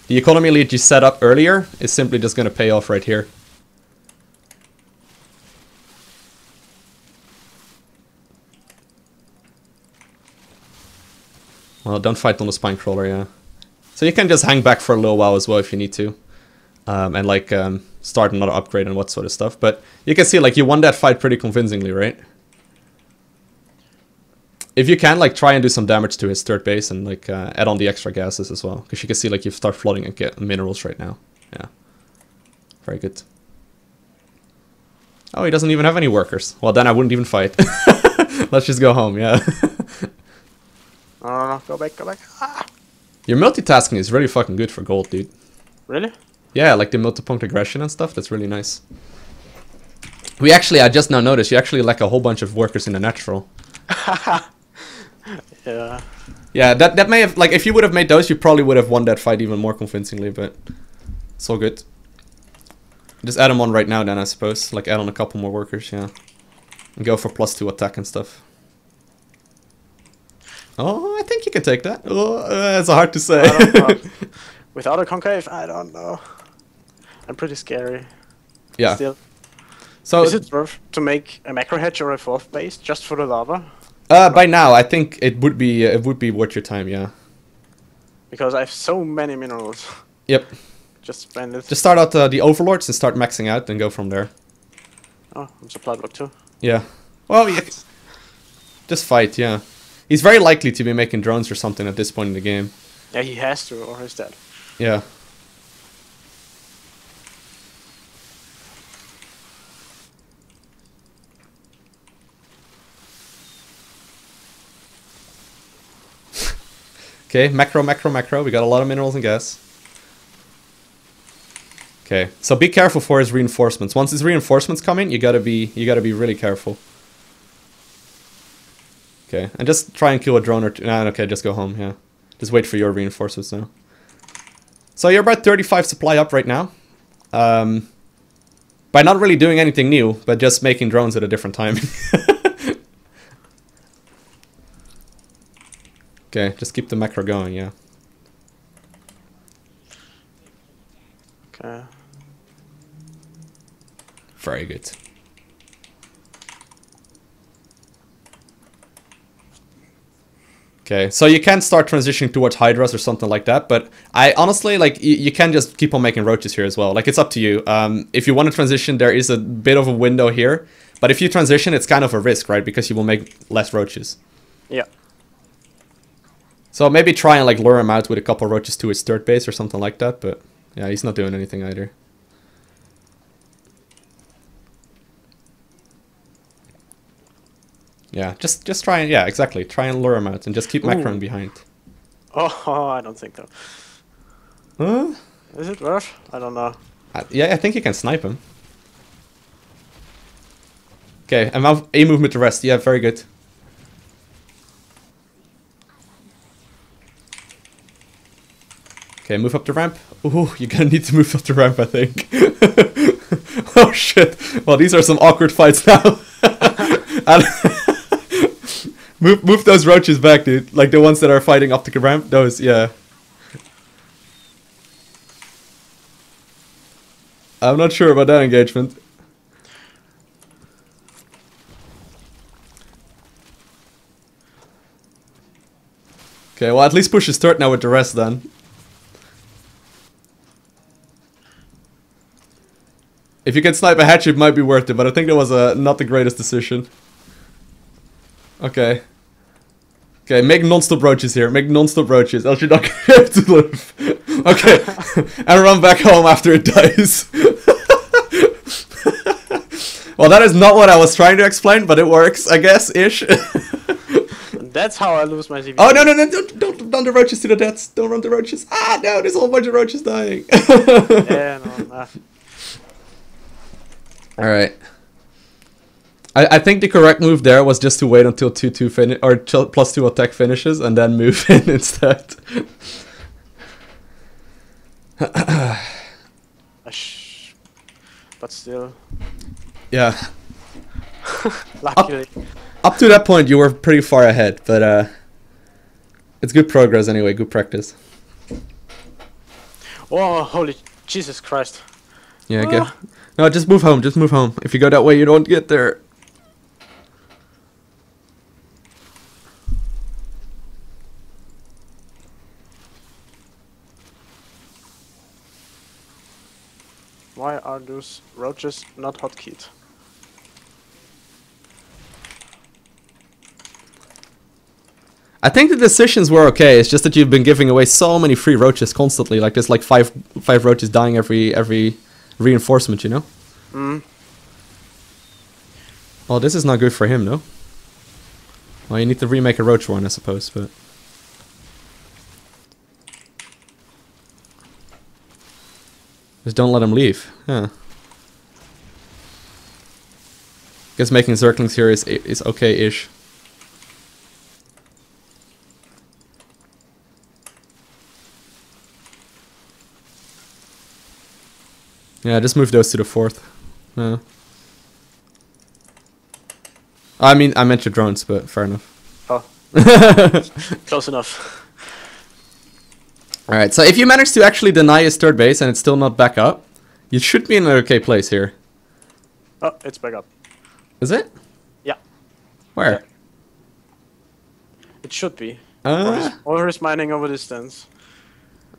The economy lead you set up earlier is simply just going to pay off right here. Well, don't fight on the spine crawler, yeah. So you can just hang back for a little while as well if you need to. And like start another upgrade and what sort of stuff. But you can see like you won that fight pretty convincingly, right? If you can, like, try and do some damage to his third base and, like, add on the extra gases as well. Because you can see, like, you start flooding and get minerals right now. Yeah. Very good. Oh, he doesn't even have any workers. Well, then I wouldn't even fight. Let's just go home, yeah. No, go back, go back. Ah. Your multitasking is really fucking good for gold, dude. Really? Yeah, like the multi-point aggression and stuff, that's really nice. We actually, I just now noticed, you actually lack a whole bunch of workers in the natural. Yeah. Yeah, that may have, like, if you would have made those, you probably would have won that fight even more convincingly, but it's all good. Just add them on right now then, I suppose. Like, add on a couple more workers, yeah. And go for +2 attack and stuff. Oh, I think you can take that. Oh, it's hard to say. I don't know. Without a concave, I don't know. I'm pretty scary. Yeah. Still. So Is it worth to make a macro hedge or a 4th base just for the lava? by now, I think it would be worth your time, yeah. Because I have so many minerals. Yep. Just spend it. Just start out the overlords and start maxing out, and go from there. Oh, I'm supply block too. Yeah. Well, yeah. Just fight, yeah. He's very likely to be making drones or something at this point in the game. Yeah, he has to, or he's dead. Yeah. Okay, macro, macro, macro. We got a lot of minerals and gas. Okay, so be careful for his reinforcements. Once his reinforcements come in, you gotta be really careful. Okay, and just try and kill a drone or two. Nah, okay, just go home. Yeah, just wait for your reinforcements now. So you're about 35 supply up right now. By not really doing anything new, but just making drones at a different time. Okay, just keep the macro going, yeah. Okay. Very good. Okay, so you can start transitioning towards Hydras or something like that, but I honestly, like, you can just keep on making roaches here as well. Like, it's up to you. If you want to transition, there is a bit of a window here, but if you transition, it's kind of a risk, right? Because you will make less roaches. Yeah. So maybe try and, like, lure him out with a couple roaches to his 3rd base or something like that, but yeah, he's not doing anything either. Yeah, just try and, yeah, exactly. Try and lure him out and just keep macroing behind. Oh, I don't think so. Huh? Is it worth? I don't know. Yeah, I think you can snipe him. Okay, and now A movement to rest. Yeah, very good. Okay, move up the ramp. Ooh, you're gonna need to move up the ramp, I think. Oh shit. Well, these are some awkward fights now. Move those roaches back, dude. Like the ones that are fighting up the ramp. Those, yeah. I'm not sure about that engagement. Okay, well, at least push his turret now with the rest then. If you can snipe a hatchet, it might be worth it, but I think that was not the greatest decision. Okay. Okay, make non-stop roaches here. Make non-stop roaches, else you're not gonna be able to live. Okay. And run back home after it dies. Well, that is not what I was trying to explain, but it works, I guess, ish. That's how I lose my CV. Oh, no, don't run the roaches to the deaths. Don't run the roaches. Ah, no, there's a whole bunch of roaches dying. Yeah, no. Alright. I think the correct move there was just to wait until 2-2 finish or +2 attack finishes and then move in instead. But still. Yeah. Luckily. Up to that point you were pretty far ahead, but it's good progress anyway, good practice. Oh, holy Jesus Christ. Yeah, get. No, just move home, just move home. If you go that way you don't get there. Why are those roaches not hotkeyed? I think the decisions were okay. It's just that you've been giving away so many free roaches constantly. Like there's like five roaches dying every reinforcement, you know? Mm. Well, this is not good for him, no? Well, you need to remake a roach one, I suppose, but... Just don't let him leave. Yeah. Guess making Zerglings here is okay-ish. Yeah, just move those to the 4th. Yeah. I mean, I meant your drones, but fair enough. Oh. Close enough. Alright, so if you manage to actually deny his 3rd base and it's still not back up, you should be in an okay place here. Oh, it's back up. Is it? Yeah. Where? It should be. Or is mining over distance.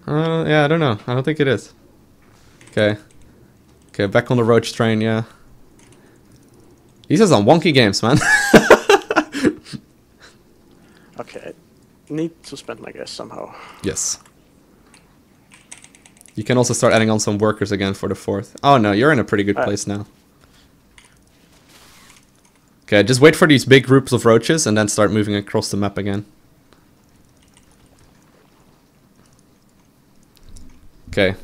Yeah, I don't know. I don't think it is. Okay. Okay, back on the roach train, yeah. These are some wonky games, man. Okay. Need to spend my gas somehow. Yes. You can also start adding on some workers again for the 4th. Oh no, you're in a pretty good place now. Okay, just wait for these big groups of roaches and then start moving across the map again. Okay.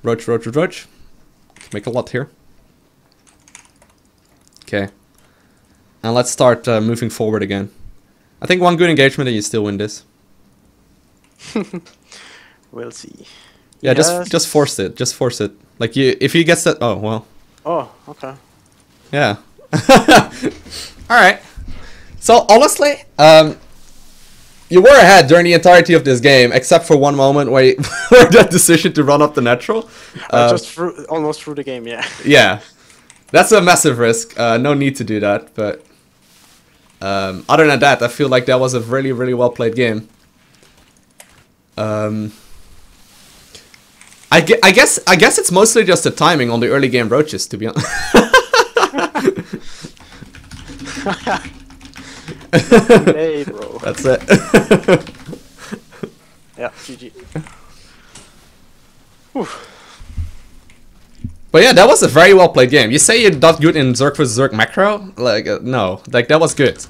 Roach, roach, roach. Make a lot here. Okay. And let's start moving forward again. I think one good engagement and you still win this. We'll see. Yeah, Yes. just force it. Just force it. Like if he gets that. Oh well. Oh, okay. Yeah. All right. So honestly, you were ahead during the entirety of this game, except for one moment where where that decision to run up the natural. Just almost through the game, yeah. Yeah, that's a massive risk. No need to do that. But other than that, I feel like that was a really, really well played game. I guess it's mostly just the timing on the early game roaches, to be honest. Hey, bro. That's it. Yeah, GG. Whew. But yeah, that was a very well played game. You say you're not good in Zerg vs Zerg macro? Like, no. Like, that was good.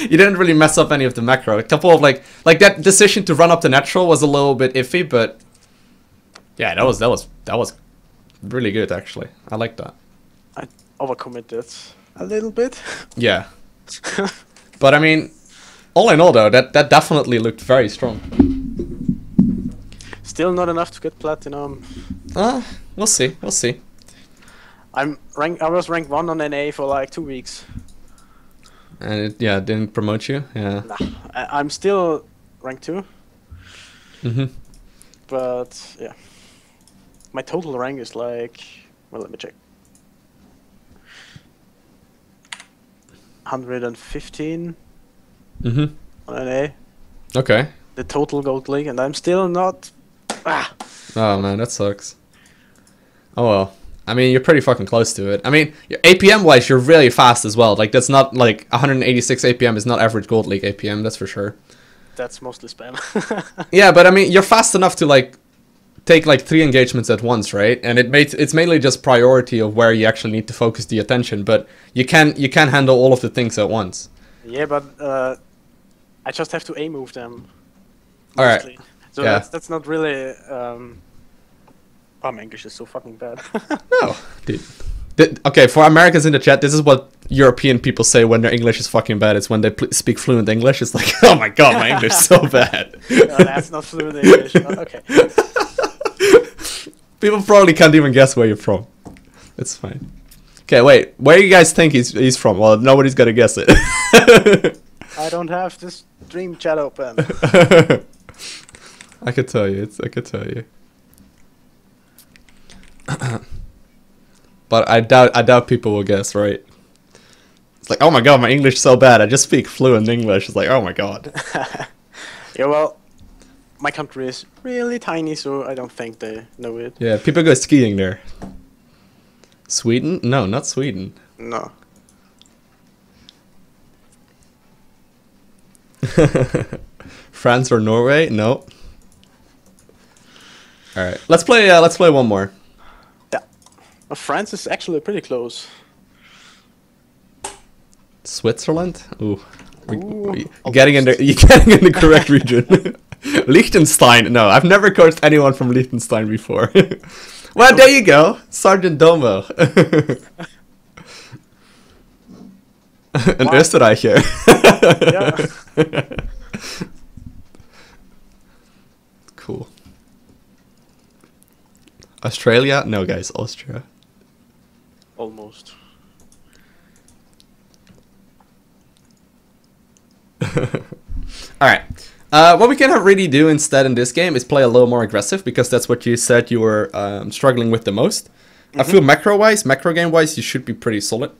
You didn't really mess up any of the macro. A couple of, like that decision to run up the natural was a little bit iffy, but... Yeah, that was really good, actually. I like that. I overcommitted a little bit. Yeah. But, I mean, all in all, though, that definitely looked very strong. Still not enough to get platinum. We'll see. We'll see. I was ranked 1 on NA for like 2 weeks. And it, yeah, didn't promote you? Yeah. Nah, I'm still ranked 2. Mm-hmm. But, yeah. My total rank is like... Well, let me check. 115 Mm-hmm. on NA. Okay. The total Gold League, and I'm still not... Oh, man, that sucks. Oh, well. I mean, you're pretty fucking close to it. I mean, APM-wise, you're really fast as well. Like, that's not, like, 186 APM is not average Gold League APM, that's for sure. That's mostly spam. Yeah, but I mean, you're fast enough to, like, take, like, 3 engagements at once, right? And it's mainly just priority of where you actually need to focus the attention, but you can handle all of the things at once. Yeah, but I just have to A-move them. Alright. Mostly. So Yeah. that's not really... Oh, my English is so fucking bad. No, dude. Okay, for Americans in the chat, this is what European people say when their English is fucking bad. It's when they speak fluent English. It's like, oh my god, my English is so bad. No, that's not fluent English. Oh, okay. People probably can't even guess where you're from. It's fine. Okay, wait. Where do you guys think he's from? Well, nobody's gonna guess it. I don't have this dream chat open. I could tell you. I could tell you. But I doubt people will guess, right? It's like, oh my god, my English is so bad. I just speak fluent English. It's like, oh my god. Yeah, well, my country is really tiny, so I don't think they know it. Yeah, people go skiing there. Sweden? No, not Sweden. No. France or Norway? No. All right, let's play one more. Yeah. France is actually pretty close. Switzerland? Ooh. Ooh, You're getting in the correct region. Liechtenstein. No, I've never coached anyone from Liechtenstein before. Well, there you go. Sergeant Domo. An Österreicher. Yeah. Cool. Australia? No, guys, Austria. Almost. Alright. What we can really do instead in this game is play a little more aggressive, because that's what you said you were struggling with the most. I feel macro game-wise, you should be pretty solid.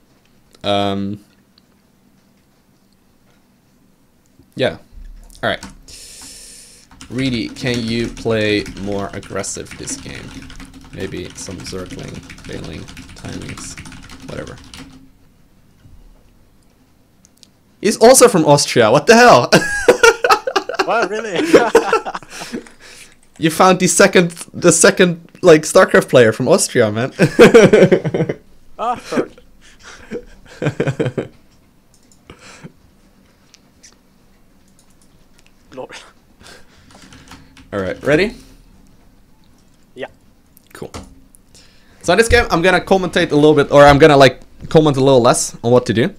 Yeah. Alright. Really, can you play more aggressive this game? Maybe some circling, failing, timings, whatever. He's also from Austria, what the hell? What, really? You found the second like StarCraft player from Austria, man. Ah, third. Lord. Alright, ready? Yeah. Cool. So in this game, I'm gonna commentate a little bit, or I'm gonna like comment a little less on what to do.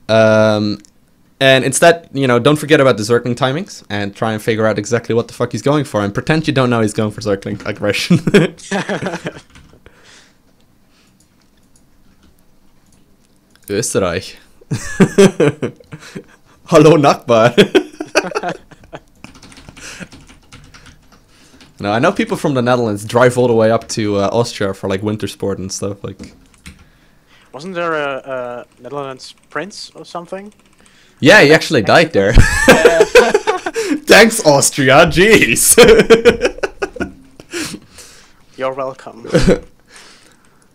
And instead, you know, don't forget about the circling timings and try and figure out exactly what the fuck he's going for, and pretend you don't know he's going for circling aggression. Österreich. Hallo Nachbar. No, I know people from the Netherlands drive all the way up to Austria for like winter sport and stuff. Like, Wasn't there a Netherlands prince or something? yeah, he actually died there. Thanks, Austria. Jeez. You're welcome.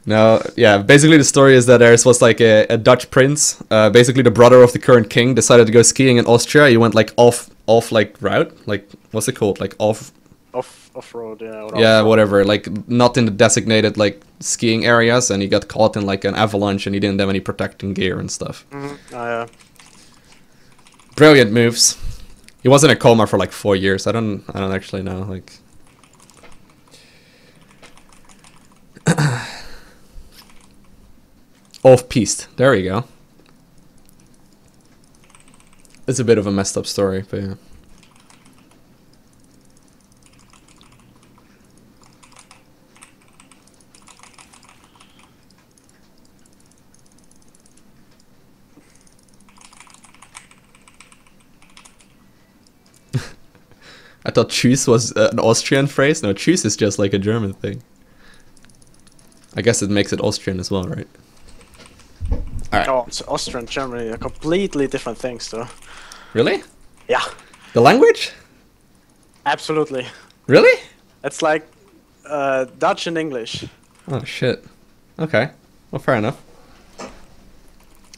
No, yeah, basically the story is that there was like a Dutch prince, basically the brother of the current king, decided to go skiing in Austria. He went like off like route, like what's it called, like off Off-road, yeah. Or yeah, off-road. whatever, like not in the designated like skiing areas, and he got caught in like an avalanche, and he didn't have any protecting gear and stuff. Yeah. Brilliant moves. He was in a coma for like 4 years. I don't actually know, like. Off-piste. There we go. It's a bit of a messed up story, but yeah. I thought Tschüss was an Austrian phrase. No, Tschüss is just like a German thing. I guess it makes it Austrian as well, right? Alright. Oh, it's Austria and Germany are completely different things, though. Really? Yeah, The language? absolutely. Really? It's like Dutch and English. Oh, shit. Okay. Well, fair enough.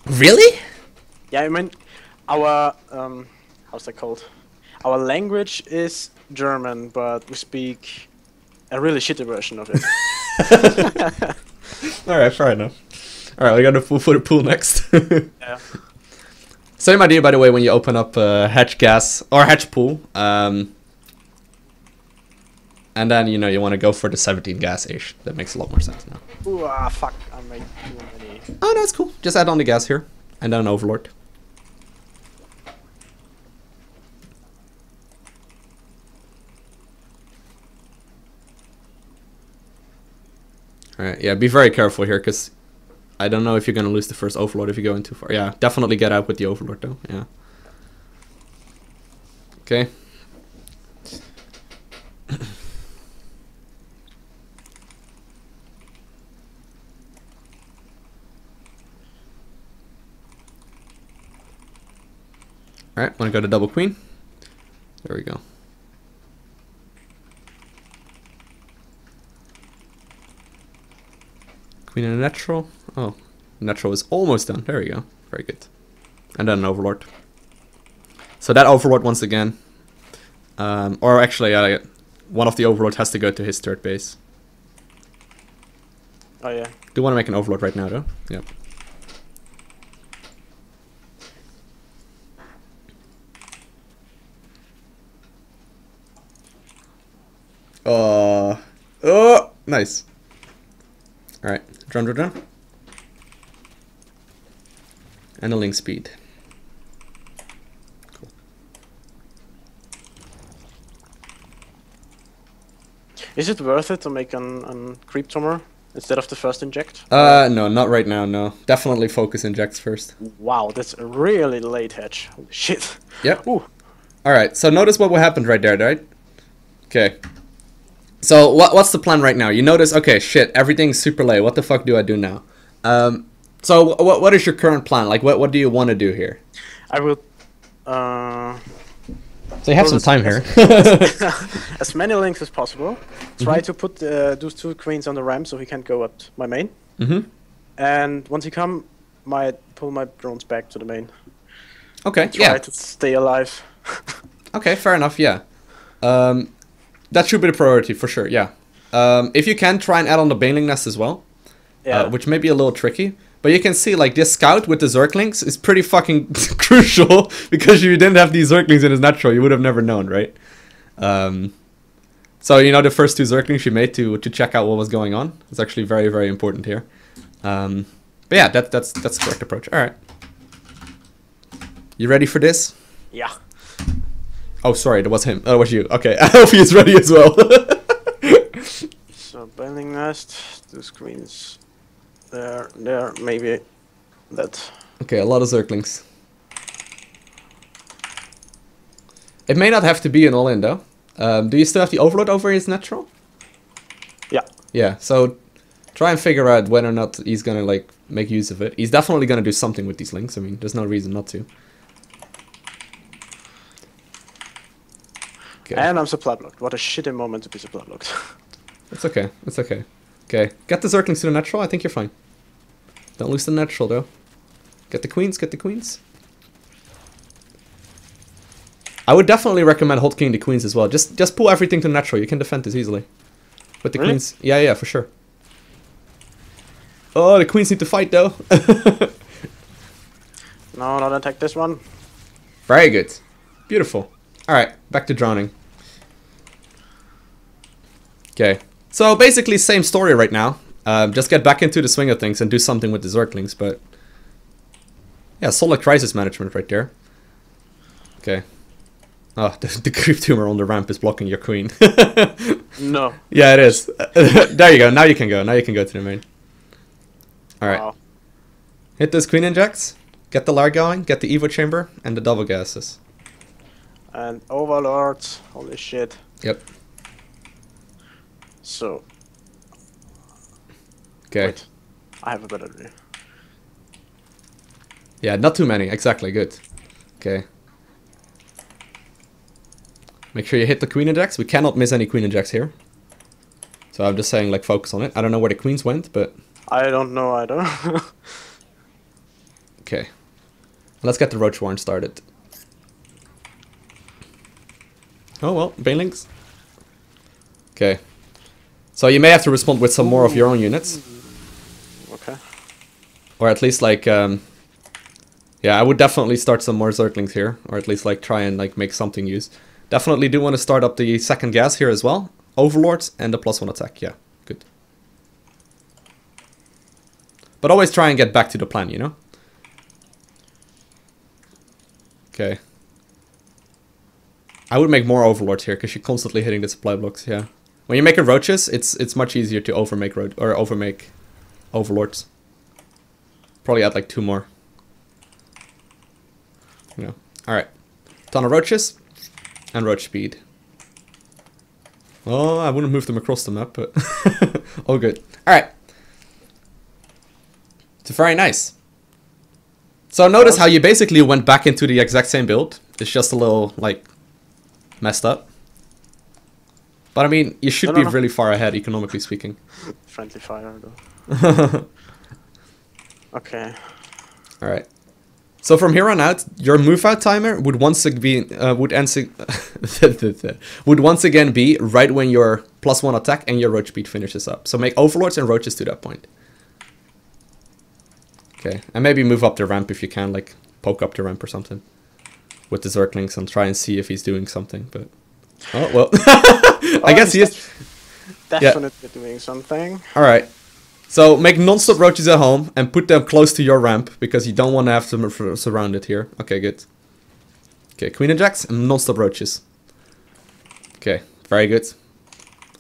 Really? Yeah, I mean, our how's that called? Our language is German, but we speak a really shitty version of it. Alright, fair enough. Alright, we got a full footer pool next. Yeah. Same idea, by the way, when you open up hatch gas or hatch pool. And then, you know, you want to go for the 17 gas-ish. That makes a lot more sense now. Ooh, fuck, I made too many. Oh, no, it's cool. Just add on the gas here. And then an overlord. Alright, yeah, be very careful here, because I don't know if you're going to lose the first overlord if you go in too far. Yeah, definitely get out with the overlord, though. Yeah. Okay. Alright, want to go to double queen? There we go. Queen and a natural. Oh, natural is almost done. There we go. Very good. And then an overlord. So that overlord once again. Or actually, one of the overlord has to go to his third base. Oh yeah. Do want to make an overlord right now, though. Yep. Oh, nice. All right, drone. And a link speed. Cool. Is it worth it to make an creep tumor instead of the first inject? No, not right now, no. Definitely focus injects first. Wow, that's a really late hedge. Holy shit. Yep. Ooh. Alright, so notice what happened right there, right? Okay. So, what's the plan right now? You notice, okay, shit, everything's super late. What the fuck do I do now? So, what is your current plan? Like, what do you want to do here? I will... So you have some time here. As many links as possible. Try to put those 2 queens on the ramp so he can't go up my main. And once he come, might pull my drones back to the main. Okay, Try to stay alive. Okay, fair enough, yeah. That should be the priority, for sure, yeah. If you can, try and add on the Baneling Nest as well. Yeah. Which may be a little tricky. But you can see, like, this scout with the Zerglings is pretty fucking crucial. Because if you didn't have these Zerglings in his natural, you would have never known, right? So, you know, the first 2 Zerglings you made to check out what was going on. It's actually very, very important here. But yeah, that's the correct approach. Alright. You ready for this? Yeah. Oh, sorry, that was him. That was you. Okay, I hope he's ready as well. So, Baneling Nest, 2 screens. There, maybe that. Okay, a lot of Zerglings. It may not have to be an all-in, though. Do you still have the Overlord over his natural? Yeah. Yeah, so try and figure out whether or not he's gonna, like, make use of it. He's definitely gonna do something with these links. I mean, there's no reason not to. Okay. And I'm supply blocked. What a shitty moment to be supply blocked. It's okay. It's okay. Okay. Get the Zerglings to the natural. I think you're fine. Don't lose the natural, though. Get the queens. Get the queens. I would definitely recommend hotkeying the queens as well. Just pull everything to natural. You can defend this easily. With the queens. Yeah, for sure. Oh, the queens need to fight, though. No, not attack this one. Very good. Beautiful. Alright, back to drowning. Okay. So basically same story right now. Just get back into the swing of things and do something with the Zerglings, but... Yeah, solid crisis management right there. Okay. Oh, the creep tumor on the ramp is blocking your queen. No. Yeah, it is. There you go. Now you can go. Now you can go to the main. Alright. Wow. Hit those queen injects. Get the Lar going. Get the Evo chamber. And the double gases. And Overlords. Holy shit. Yep. So. Okay. Wait. I have a better idea. Yeah, not too many. Exactly. Good. Okay. Make sure you hit the queen injects. We cannot miss any queen injects here. So I'm just saying, like, focus on it. I don't know where the queens went, but... I don't know either. Okay. Let's get the Roach Warren started. Oh, well, Banelings. Okay. So you may have to respond with some more of your own units. Okay. Or at least, like, yeah, I would definitely start some more Zerglings here. Or at least, like, try and, like, make something use. Definitely do want to start up the second gas here as well. Overlords and the +1 attack. Yeah, good. But always try and get back to the plan, you know? Okay. I would make more Overlords here, because you're constantly hitting the supply blocks, yeah. When you're making roaches, it's much easier to overmake Overlords. Probably add like 2 more. Yeah. Alright. Ton of roaches. And roach speed. Oh, I wouldn't move them across the map, but... all good. Alright. It's very nice. So notice how you basically went back into the exact same build. It's just a little, like, messed up. But I mean, you should be really far ahead, economically speaking. Friendly fire, though. Okay. Alright. So from here on out, your move out timer would once again be would once again be right when your +1 attack and your roach speed finishes up. So make Overlords and roaches to that point. Okay, and maybe move up the ramp if you can, like poke up the ramp or something with the Zerglings and try and see if he's doing something. But oh well, I guess he is. definitely doing something. All right. So make non-stop roaches at home and put them close to your ramp because you don't want to have them surrounded here. Okay, good. Okay, Queen and Jacks and non-stop roaches. Okay, very good.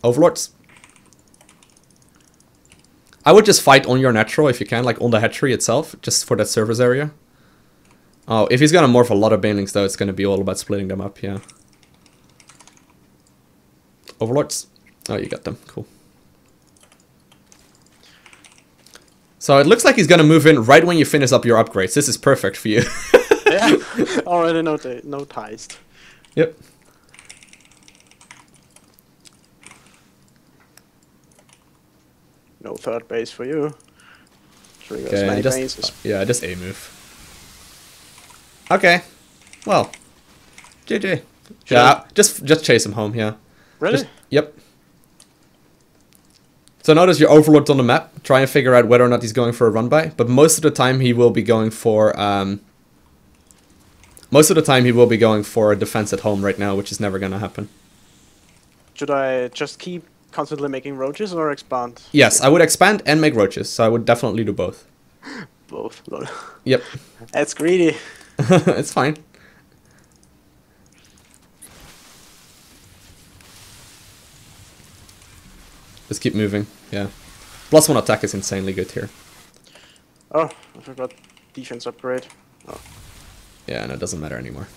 Overlords. I would just fight on your natural if you can, like on the hatchery itself, just for that service area. Oh, if he's gonna morph a lot of banelings though, it's gonna be all about splitting them up, yeah. Overlords. Oh, you got them, cool. So it looks like he's gonna move in right when you finish up your upgrades. This is perfect for you. Yeah, already noticed. Yep. No third base for you. Triggers Okay, many just bases. yeah, just a move. Okay, well, GG. Yeah, just chase him home. Yeah. Really? Yep. So notice your overlords on the map. Try and figure out whether or not he's going for a run by. But most of the time he will be going for a defense at home right now, which is never gonna happen. Should I just keep constantly making roaches or expand? Yes, I would expand and make roaches. So I would definitely do both. Both. Lol. Yep. That's greedy. It's fine. Just keep moving. Yeah. +1 attack is insanely good here. Oh, I forgot defense upgrade. Oh. Yeah, and it doesn't matter anymore.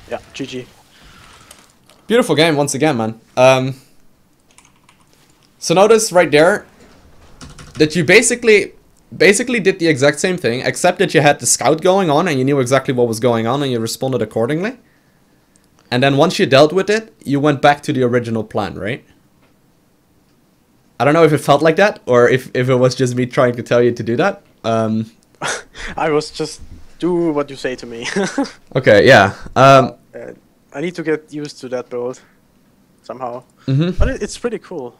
Yeah, GG. Beautiful game once again, man. So notice right there that you basically did the exact same thing, except that you had the scout going on and you knew exactly what was going on and you responded accordingly. And then once you dealt with it, you went back to the original plan, right? I don't know if it felt like that or if it was just me trying to tell you to do that. I was just do what you say to me. Okay, yeah. I need to get used to that build somehow. Mm-hmm. But it's pretty cool.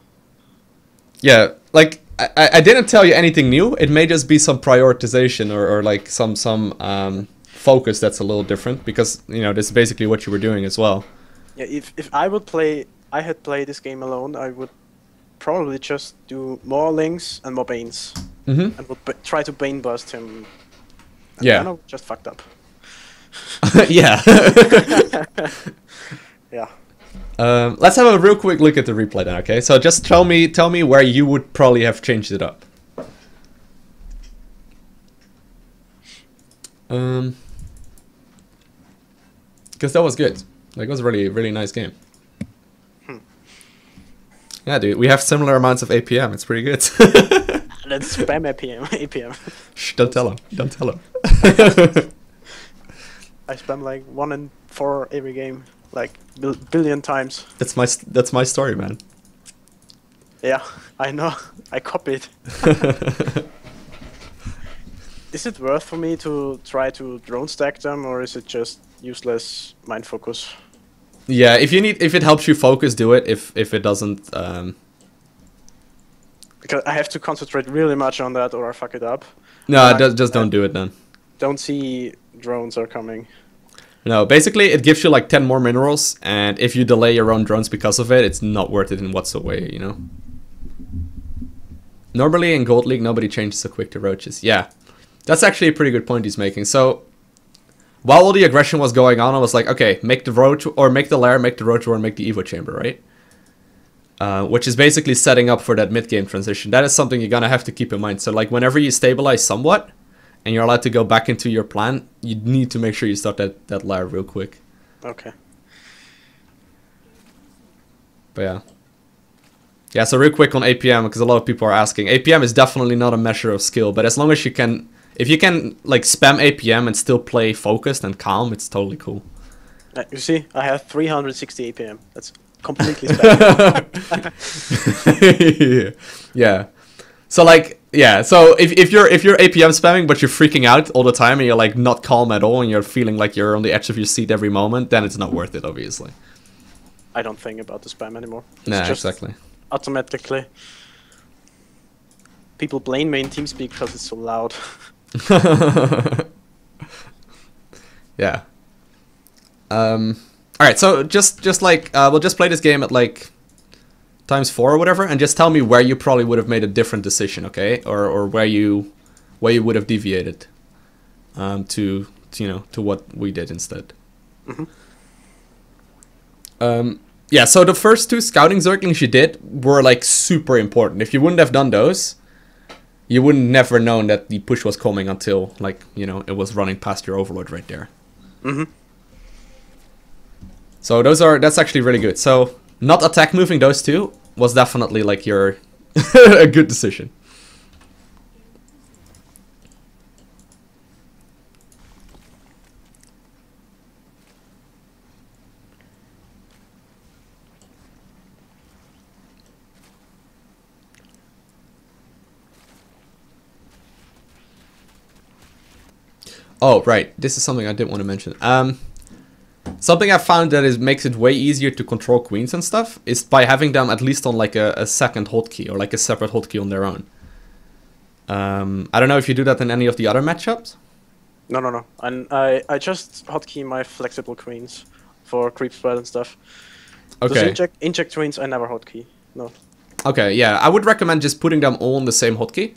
Yeah, like I didn't tell you anything new. It may just be some prioritization or like some focus that's a little different because you know this is basically what you were doing as well. Yeah, if I had played this game alone, I would probably just do more links and more banes, Mm-hmm. and would try to bane bust him. And Yeah. then I just fucked up. Yeah. Yeah. Let's have a real quick look at the replay then, okay? So just tell me where you would probably have changed it up. Because that was good. Like, it was a really nice game. Yeah, dude, we have similar amounts of APM. It's pretty good. Let's spam APM. Shh, don't tell him. Don't tell him. I spam like 1 in 4 every game, like billion times. That's my story, man. Yeah, I know. I copied. Is it worth for me to try to drone stack them, or is it just useless mind focus? Yeah, if it helps you focus, do it. If it doesn't, Because I have to concentrate really much on that, or I fuck it up. no, just don't do it then. Don't see drones are coming. No, basically it gives you like 10 more minerals, and if you delay your own drones because of it, it's not worth it in whatsoever, you know. Normally in Gold League, nobody changes so quick to roaches. Yeah, that's actually a pretty good point he's making. So while all the aggression was going on, I was like, okay, make the roach or make the lair, make the roach or make the Evo chamber, right? Which is basically setting up for that mid-game transition. That is something you're gonna have to keep in mind. So like whenever you stabilize somewhat, and you're allowed to go back into your plan, you need to make sure you start that lair real quick. Okay. But yeah. Yeah, so real quick on APM, because a lot of people are asking. APM is definitely not a measure of skill, but as long as you can... If you can, like, spam APM and still play focused and calm, it's totally cool. You see, I have 360 APM. That's completely spam. Yeah. So, like, yeah, so if you're APM spamming, but you're freaking out all the time, and you're, like, not calm at all, and you're feeling like you're on the edge of your seat every moment, then it's not worth it, obviously. I don't think about the spam anymore. It's Nah, just exactly. automatically. People blame me in TeamSpeak because it's so loud. Yeah. All right, so just like we'll just play this game at like ×4 or whatever, and just tell me where you probably would have made a different decision, okay? Or where you would have deviated to what we did instead. Yeah, so the first 2 scouting zerglings you did were like super important. If you wouldn't have done those, you wouldn't never known that the push was coming until like it was running past your overlord right there. So that's actually really good. So not attack moving those 2 was definitely like your a good decision. Oh, right. This is something I didn't want to mention. Something I found that makes it way easier to control queens and stuff is by having them at least on like a second hotkey or like a separate hotkey on their own. I don't know if you do that in any of the other matchups. No. And I just hotkey my flexible queens for creep spread and stuff. Okay. Those inject queens I never hotkey. No. Okay, yeah. I would recommend just putting them all on the same hotkey.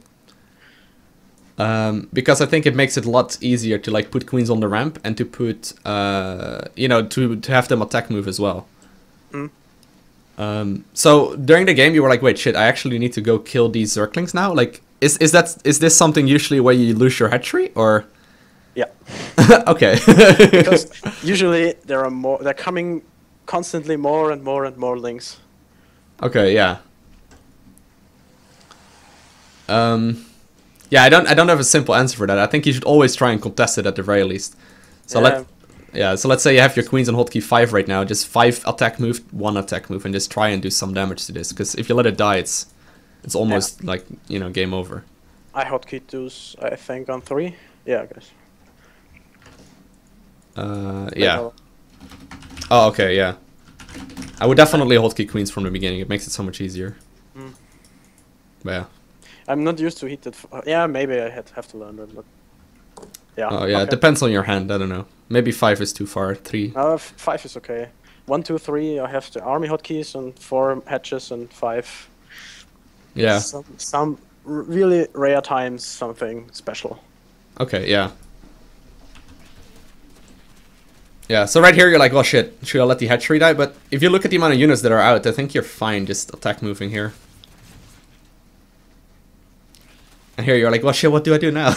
Because I think it makes it a lot easier to like put queens on the ramp and to put to have them attack move as well. So during the game you were like, wait, shit, I actually need to go kill these zerglings now? Like is this something usually where you lose your hatchery or? Yeah. Okay. Because usually they're coming constantly more and more links. Okay, yeah. Yeah, I don't have a simple answer for that. I think you should always try and contest it at the very least. So let's say you have your queens on hotkey 5 right now, just 5 attack move, 1 attack move, and just try and do some damage to this. Because if you let it die, it's almost like game over. I hotkeyed those, I think, on 3. Yeah, I guess. Yeah. Oh, okay, yeah. I would definitely hotkey queens from the beginning. It makes it so much easier. But yeah. I'm not used to hit that. Yeah, maybe I have to learn that, but yeah. Oh yeah, okay. It depends on your hand. I don't know. Maybe 5 is too far. 3. 5 is okay. 1, 2, 3. I have the army hotkeys and 4 hatches and 5. Yeah. Some really rare times something special. Okay. Yeah. Yeah. So right here you're like, oh shit, should I let the hatchery die? But if you look at the amount of units that are out, I think you're fine just attack moving here. And here you're like, well, shit, what do I do now?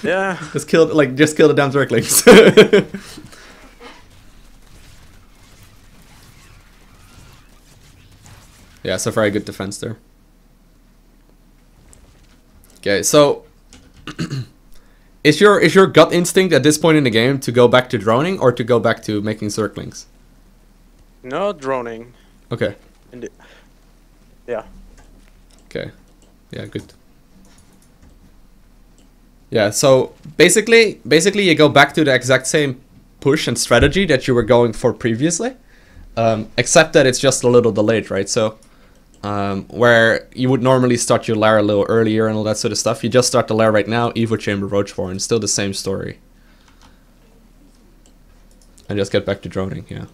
Yeah. Just kill the damn zerglings. Yeah, so very good defense there. Okay, so is your gut instinct at this point in the game to go back to droning or to go back to making zerglings? No droning. Okay. Yeah. Okay. Yeah, good. Yeah, so basically you go back to the exact same push and strategy that you were going for previously, except that it's just a little delayed, right? So where you would normally start your lair a little earlier and all that sort of stuff, you just start the lair right now, Evo Chamber, Roachborn, still the same story. And just get back to droning, yeah.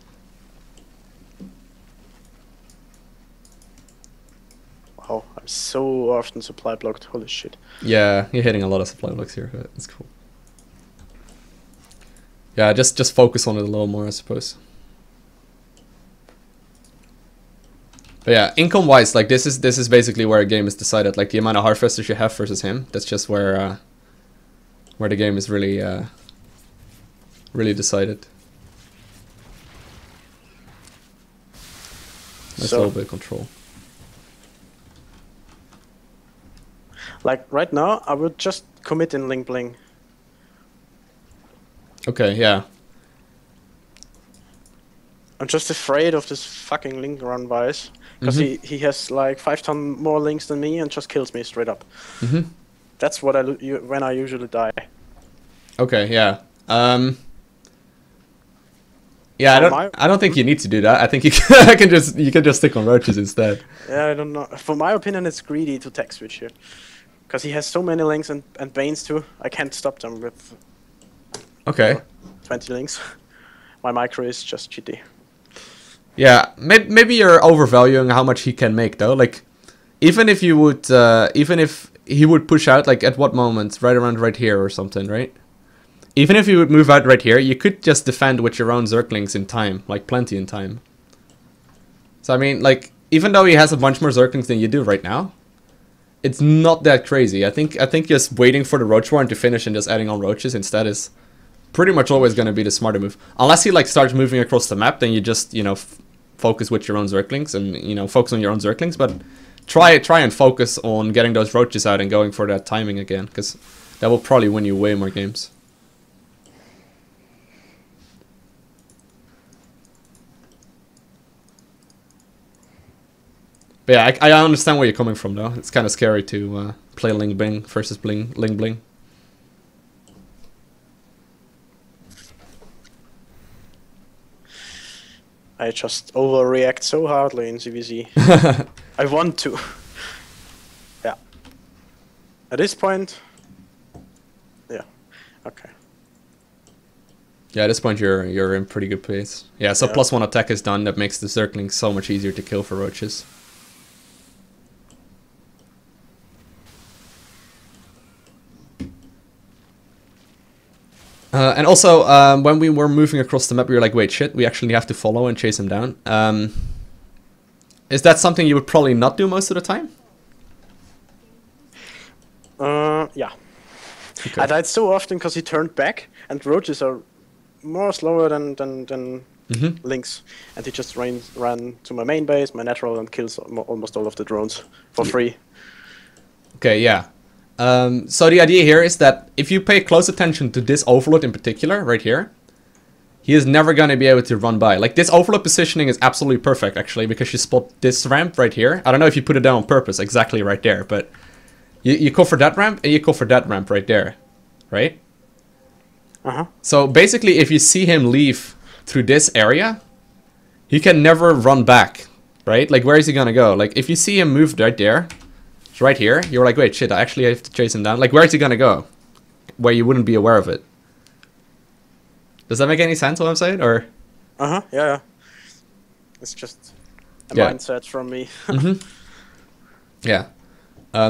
Wow, I'm so often supply blocked, holy shit. Yeah, you're hitting a lot of supply blocks here, but it's cool. Yeah, just focus on it a little more, I suppose. But yeah, income wise, like this is basically where a game is decided. Like the amount of harvesters you have versus him. That's just where the game is really really decided. That's a little bit of control. Like right now, I would just commit in Link Bling. Okay, yeah. I'm just afraid of this fucking Link run Vice. Because he has like 5 ton more links than me and just kills me straight up. That's what when I usually die. Okay, yeah. Yeah, I don't think you need to do that. I think you can just stick on roaches instead. Yeah, I don't know. For my opinion, it's greedy to tech switch here. Because he has so many links and banes too. I can't stop them with 20 links. my micro is just cheaty. Yeah, maybe you're overvaluing how much he can make though. Like, even if you would, even if he would push out, like at what moment? Right around right here or something, right? Even if you would move out right here, you could just defend with your own Zerglings in time, like plenty in time. So I mean, like, even though he has a bunch more Zerglings than you do right now, it's not that crazy. I think just waiting for the Roach Warren to finish and just adding on roaches instead is pretty much always going to be the smarter move. Unless he like starts moving across the map, then you just, you know, focus with your own Zerglings and, you know, focus on your own Zerglings. But try and focus on getting those roaches out and going for that timing again, because that will probably win you way more games. But yeah, I understand where you're coming from though. It's kind of scary to play Ling Bling versus Ling Bling. I just overreact so hardly in CVZ. I want to. Yeah. At this point. Yeah. Okay. Yeah, at this point you're in pretty good place. Yeah, so Yeah. +1 attack is done. That makes the Zergling so much easier to kill for roaches. And also, when we were moving across the map, we were like, wait, shit, we actually have to follow and chase him down. Is that something you would probably not do most of the time? Yeah. Okay. I died so often because he turned back, and roaches are more slower than links, and he just ran to my main base, my natural, and kills almost all of the drones for free. Okay, yeah. So the idea here is that if you pay close attention to this overload in particular, right here, he is never going to be able to run by. Like, this overload positioning is absolutely perfect, actually, because you spot this ramp right here. I don't know if you put it down on purpose, exactly right there, but you go for that ramp, and you go for that ramp right there, right? Uh-huh. So basically, if you see him leave through this area, he can never run back, right? Like, where is he going to go? Like, if you see him move right there, right here, you're like, wait, shit, I actually have to chase him down. Like, where is he gonna go? Where you wouldn't be aware of it. Does that make any sense, what I'm saying? Or Uh-huh, yeah. It's just a Yeah. mindset from me. yeah.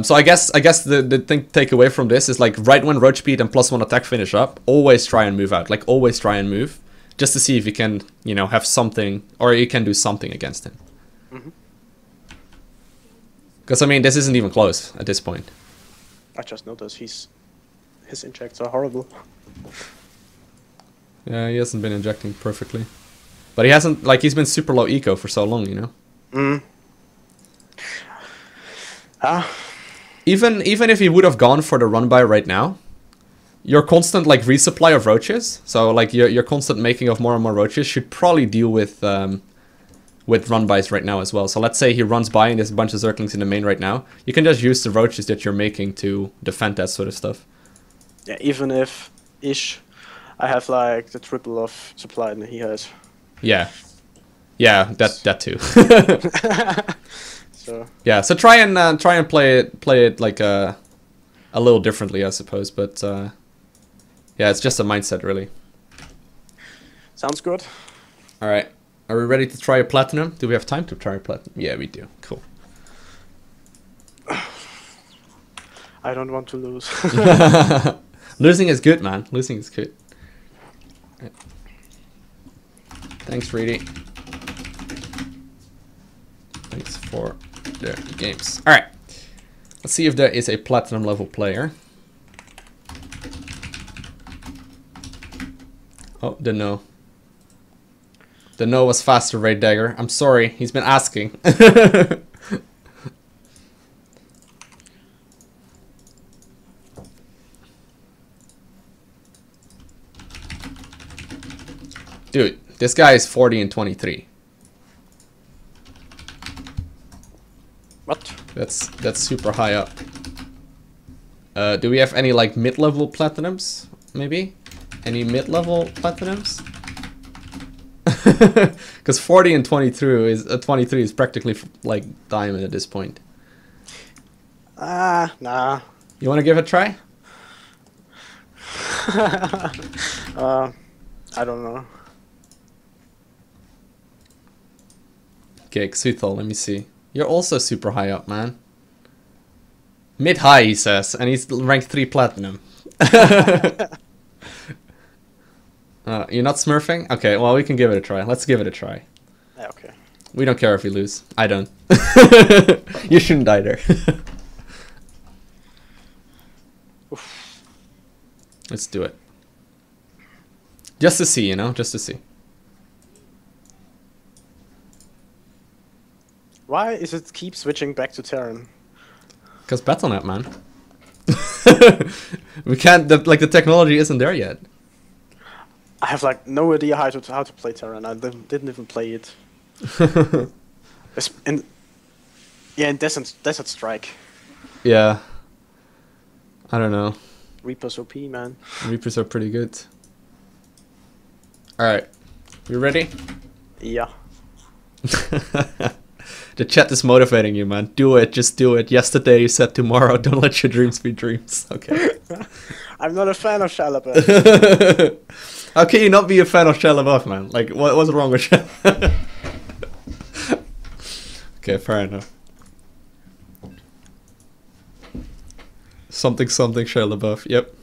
So I guess the thing to take away from this is, like, right when roach speed and +1 attack finish up, always try and move out. Like, always try and move, just to see if you can, you know, have something, or you can do something against him. Because, I mean, this isn't even close at this point. I just noticed his injects are horrible. Yeah, he hasn't been injecting perfectly. But he hasn't, like, he's been super low eco for so long, you know? Even if he would have gone for the run-by right now, your constant, like, resupply of roaches, so, like, your constant making of more and more roaches should probably deal with run-bys right now as well. So let's say he runs by and there's a bunch of Zerglings in the main right now. You can just use the roaches that you're making to defend that sort of stuff. Yeah, even if I have like the triple of supply than he has. Yeah. Yeah, that too. So yeah, so try and play it like a little differently, I suppose, but yeah, it's just a mindset really. sounds good. All right. Are we ready to try a platinum? Do we have time to try a platinum? Yeah, we do. Cool. I don't want to lose. Losing is good, man. Losing is good. Right. Thanks, Reedy. Thanks for the games. All right. Let's see if there is a platinum level player. Oh, the no. The no was faster, Raid Dagger. I'm sorry, he's been asking. Dude, this guy is 40 and 23. What? That's super high up. Do we have any like mid-level platinums? Maybe? Any mid-level platinums? Because 40 and 23 is practically like diamond at this point. Nah. You want to give it a try? I don't know. Okay, Xuthal, let me see. You're also super high up, man. Mid-high, he says, and he's ranked 3 platinum. You're not smurfing? Okay, well, we can give it a try. Let's give it a try. Yeah, okay. We don't care if we lose. I don't. You shouldn't either. Let's do it. Just to see, you know? Just to see. Why is it keep switching back to Terran? Because Battle.net, man. We can't, the technology isn't there yet. I have like no idea how to play Terran. I didn't even play it. in Desert Strike. Yeah. I don't know. Reaper's OP, man. Reapers are pretty good. Alright. You ready? Yeah. The chat is motivating you, man. Do it, just do it. Yesterday you said tomorrow, don't let your dreams be dreams. Okay. I'm not a fan of Shia LaBeouf. How can you not be a fan of Shia LaBeouf, man? Like, what's wrong with Shia? Okay, fair enough. Something Shia LaBeouf, yep.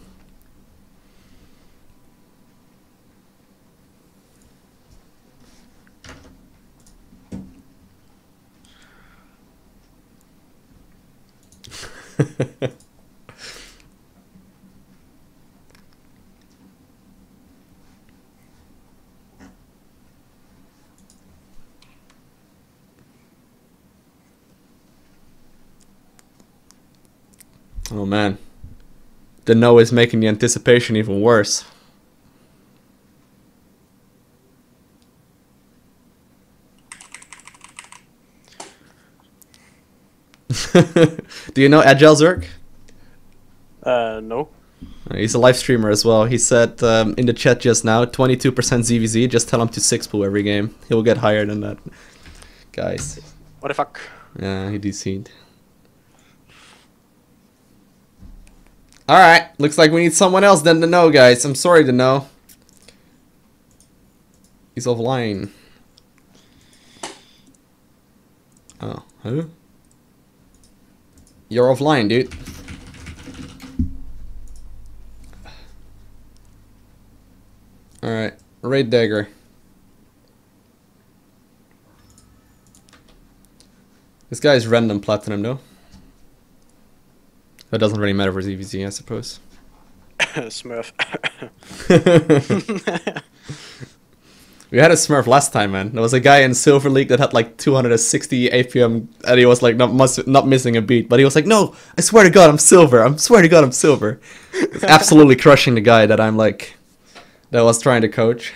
Oh man, the no is making the anticipation even worse. Do you know Agile Zerg? No. He's a live streamer as well. He said in the chat just now, 22% ZVZ, just tell him to 6-poo every game. He'll get higher than that. Guys. What the fuck? Yeah, he DC'd. Alright, looks like we need someone else than the no, guys. I'm sorry to know. He's offline. Oh, who? You're offline, dude. Alright, Raid Dagger. This guy is random platinum, though. That doesn't really matter for ZVZ, I suppose. Smurf. We had a Smurf last time, man. There was a guy in Silver League that had like 260 APM, and he was like not missing a beat. But he was like, "No, I swear to God, I'm silver. I swear to God, I'm silver." It's absolutely crushing the guy that that was trying to coach.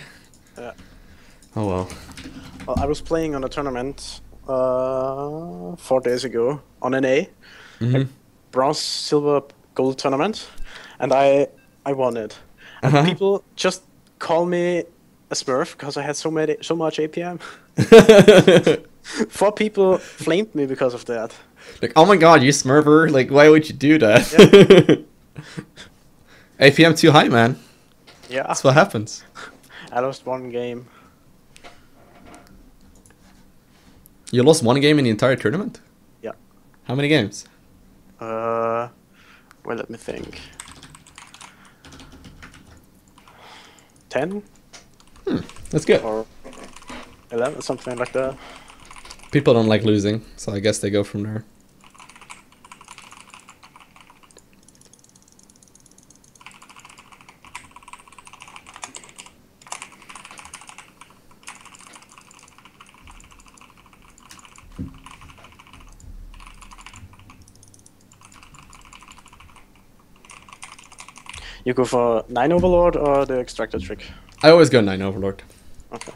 Yeah. Oh well. Well, I was playing on a tournament 4 days ago on an A. Bronze, silver, gold tournament, and I won it. And people just call me a Smurf because I had so much APM. 4 people flamed me because of that. Like, oh my God, you Smurfer! Like, why would you do that? Yeah. APM too high, man. Yeah, that's what happens. I lost 1 game. You lost 1 game in the entire tournament? Yeah. How many games? Well, let me think. 10? That's good. Or 11, something like that. People don't like losing, so I guess they go from there. You go for 9 Overlord or the Extractor trick? I always go 9 Overlord. Okay.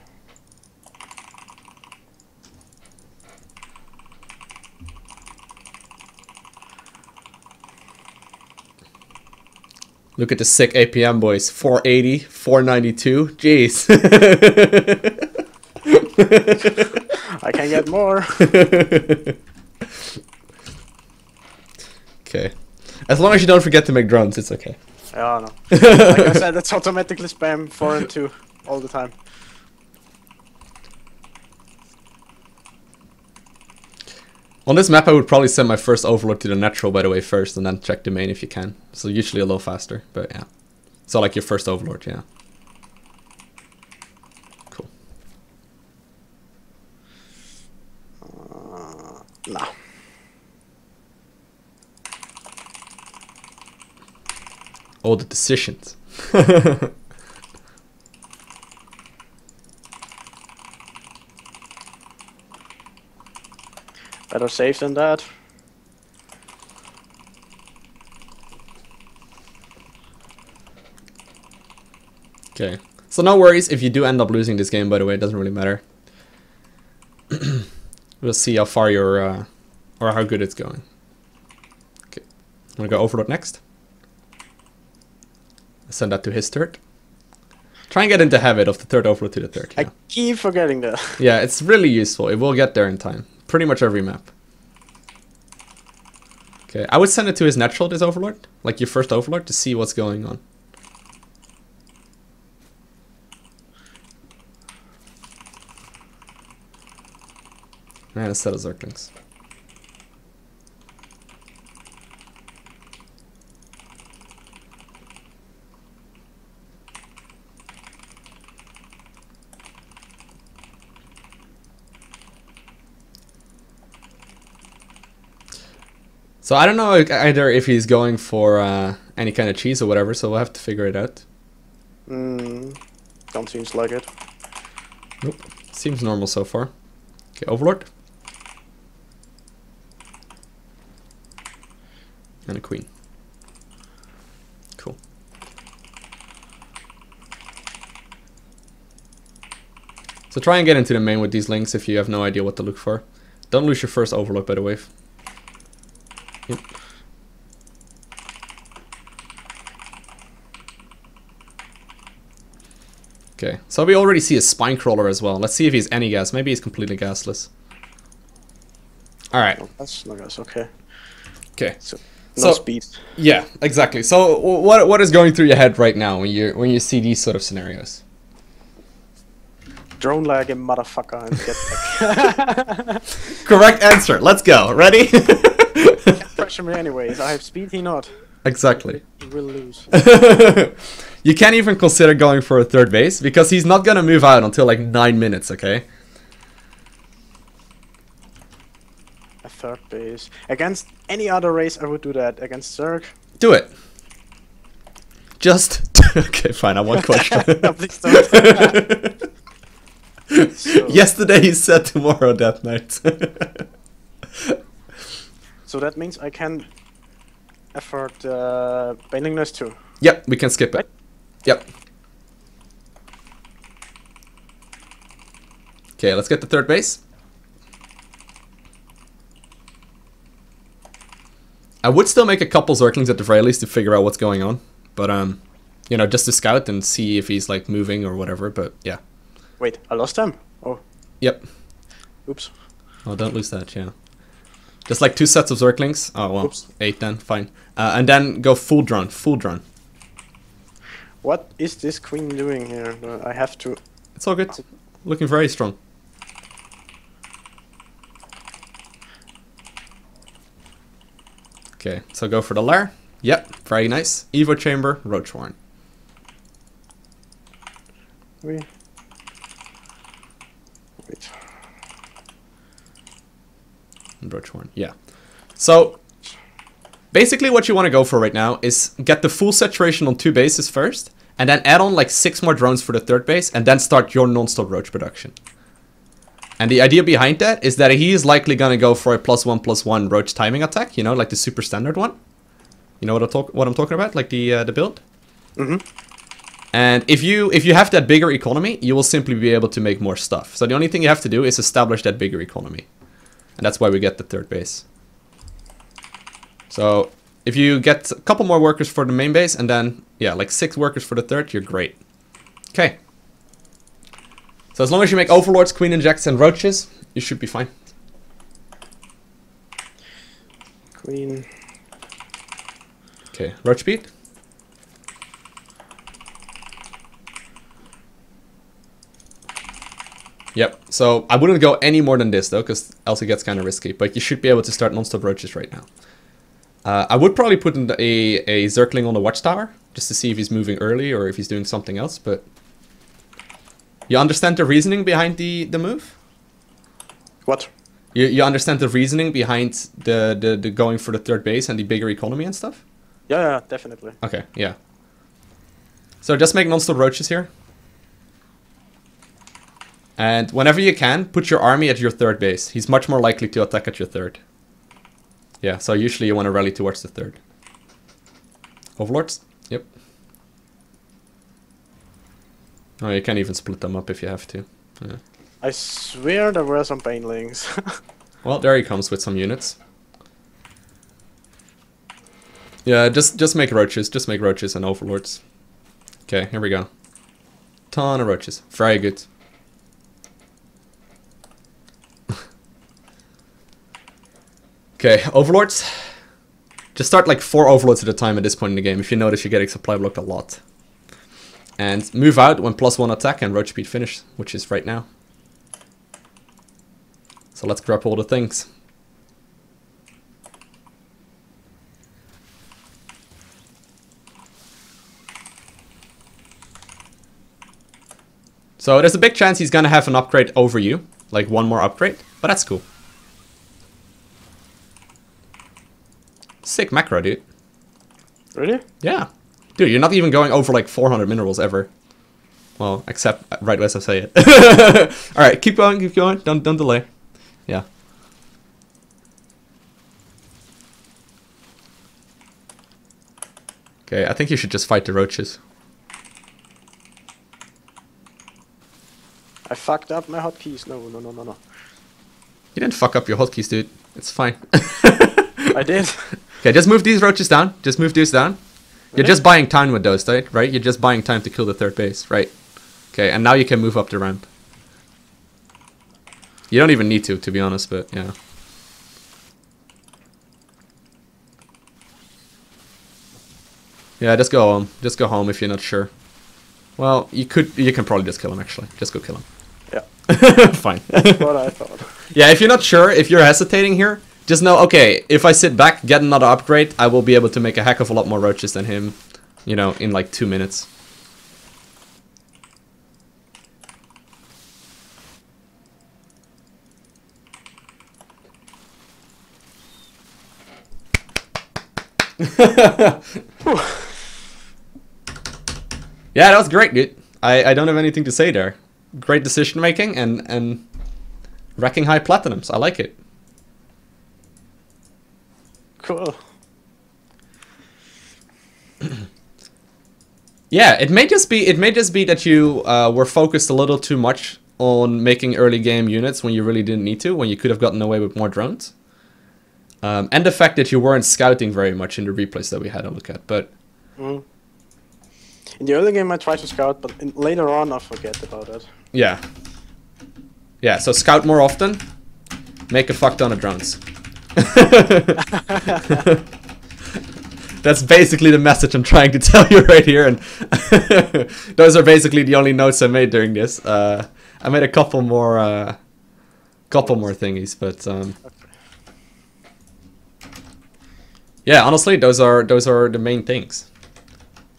Look at the sick APM, boys. 480, 492. Jeez. I can get more. Okay. As long as you don't forget to make drones, it's okay. Yeah, no. Like I said, it's automatically spam 4 and 2 all the time. On this map, I would probably send my first overlord to the natural, by the way, first, and then check the main if you can. So usually a little faster, but yeah. So like your first overlord, yeah. Cool. Nah. All the decisions. Better safe than that. Okay. So no worries if you do end up losing this game, by the way, it doesn't really matter. We'll see how far you're, or how good it's going. Okay. I'm gonna go overlord next. Send that to his third. Try and get into habit of the third overlord to the third. I keep forgetting that. Yeah, it's really useful. It will get there in time. Pretty much every map. Okay, I would send it to his natural, this overlord. Like your first overlord, to see what's going on. And a set of Zerglings. So I don't know either if he's going for any kind of cheese or whatever, so we'll have to figure it out. Don't seem like it. Nope. Seems normal so far. Okay, overlord. And a queen. Cool. So try and get into the main with these links if you have no idea what to look for. Don't lose your first overlord, by the way. Yep. Okay, so we already see a spine crawler as well. Let's see if he's any gas. Maybe he's completely gasless. Alright. Oh, that's no gas, okay. Okay. No speed. Yeah, exactly. So what is going through your head right now when you see these sort of scenarios? Drone lag a motherfucker and get back. Correct answer. Let's go. Ready? Pressure me anyways. I have speed, he not. Exactly. He will lose. You can't even consider going for a third base because he's not gonna move out until like 9 minutes, okay? A third base. Against any other race I would do that. Against Zerg. Do it. Just okay, fine, I won't question. No, please don't. So, Yesterday he said tomorrow that night. so that means I can afford bendingness too. Yep, we can skip it. Yep. Okay, let's get the third base. I would still make a couple Zerglings at the very least to figure out what's going on. But, you know, just to scout and see if he's, like, moving or whatever, but, yeah. Wait, I lost him? Oh. Yep. Oops. Oh, don't lose that, yeah. Just, like, 2 sets of Zerglings. Oh, well, Oops. 8 then, fine. And then go full drone, What is this queen doing here? I have to... It's all good. Looking very strong. Okay, so go for the lair. Yep, very nice. Evo chamber, roach warren. Wait. And roach warren, yeah. So, basically what you want to go for right now is get the full saturation on 2 bases first, and then add on like 6 more drones for the third base, and then start your non-stop roach production. And the idea behind that is that he is likely gonna go for a +1/+1 roach timing attack, you know, like the super standard one. You know what I'm talking about, like the build. And if you have that bigger economy, you will simply be able to make more stuff. So the only thing you have to do is establish that bigger economy, and that's why we get the third base. So if you get a couple more workers for the main base, and then yeah, like 6 workers for the third, you're great. Okay. So as long as you make overlords, queen injects, and roaches, you should be fine. Queen. Okay, roach speed. Yep. So I wouldn't go any more than this though, because else it gets kind of risky. But you should be able to start non-stop roaches right now. I would probably put in a Zergling on the watchtower, just to see if he's moving early or if he's doing something else, but... You understand the reasoning behind the move? What? You understand the reasoning behind the going for the third base and the bigger economy and stuff? Yeah, definitely. Okay, yeah. So just make non-stop roaches here. And whenever you can, put your army at your third base. He's much more likely to attack at your third. Yeah, so usually you want to rally towards the third. Overlords? Yep. Oh, you can even split them up if you have to. Yeah. I swear there were some banelings. Well, there he comes with some units. Yeah, just make roaches. Just make roaches and overlords. Okay, here we go. Ton of roaches. Very good. Okay, overlords. Just start like 4 overlords at a time at this point in the game. If you notice, you're getting supply blocked a lot. And move out when +1 attack and roach speed finish, which is right now. So let's grab all the things. So there's a big chance he's gonna have an upgrade over you, like 1 more upgrade, but that's cool. Sick macro, dude. Really? Yeah. Dude, you're not even going over like 400 minerals ever. Well, except right as I say it. Alright, keep going, don't delay. Yeah. Okay, I think you should just fight the roaches. I fucked up my hotkeys. No. You didn't fuck up your hotkeys, dude. It's fine. I did. Okay, just move these roaches down. Just move these down. You're Really? just buying time with those, right? You're just buying time to kill the third base, right? Okay, and now you can move up the ramp. You don't even need to be honest, but yeah. Yeah, just go home. Just go home if you're not sure. Well, you can probably just kill him actually. Just go kill him. Yeah. Fine. That's what I thought. Yeah, if you're not sure, if you're hesitating here, just know, okay, if I sit back, get another upgrade, I will be able to make a heck of a lot more roaches than him, you know, in like 2 minutes. Yeah, that was great, dude. I don't have anything to say there. Great decision making and wrecking high platinums. I like it. Cool. Yeah, it may just be that you were focused a little too much on making early game units when you really didn't need to, when you could have gotten away with more drones. And the fact that you weren't scouting very much in the replays that we had a look at, but... Mm. In the early game I try to scout, but later on I forget about it. Yeah. Yeah, so scout more often, make a fuck ton of drones. That's basically the message I'm trying to tell you right here, and those are basically the only notes I made during this. I made a couple more thingies, but yeah, honestly, those are the main things.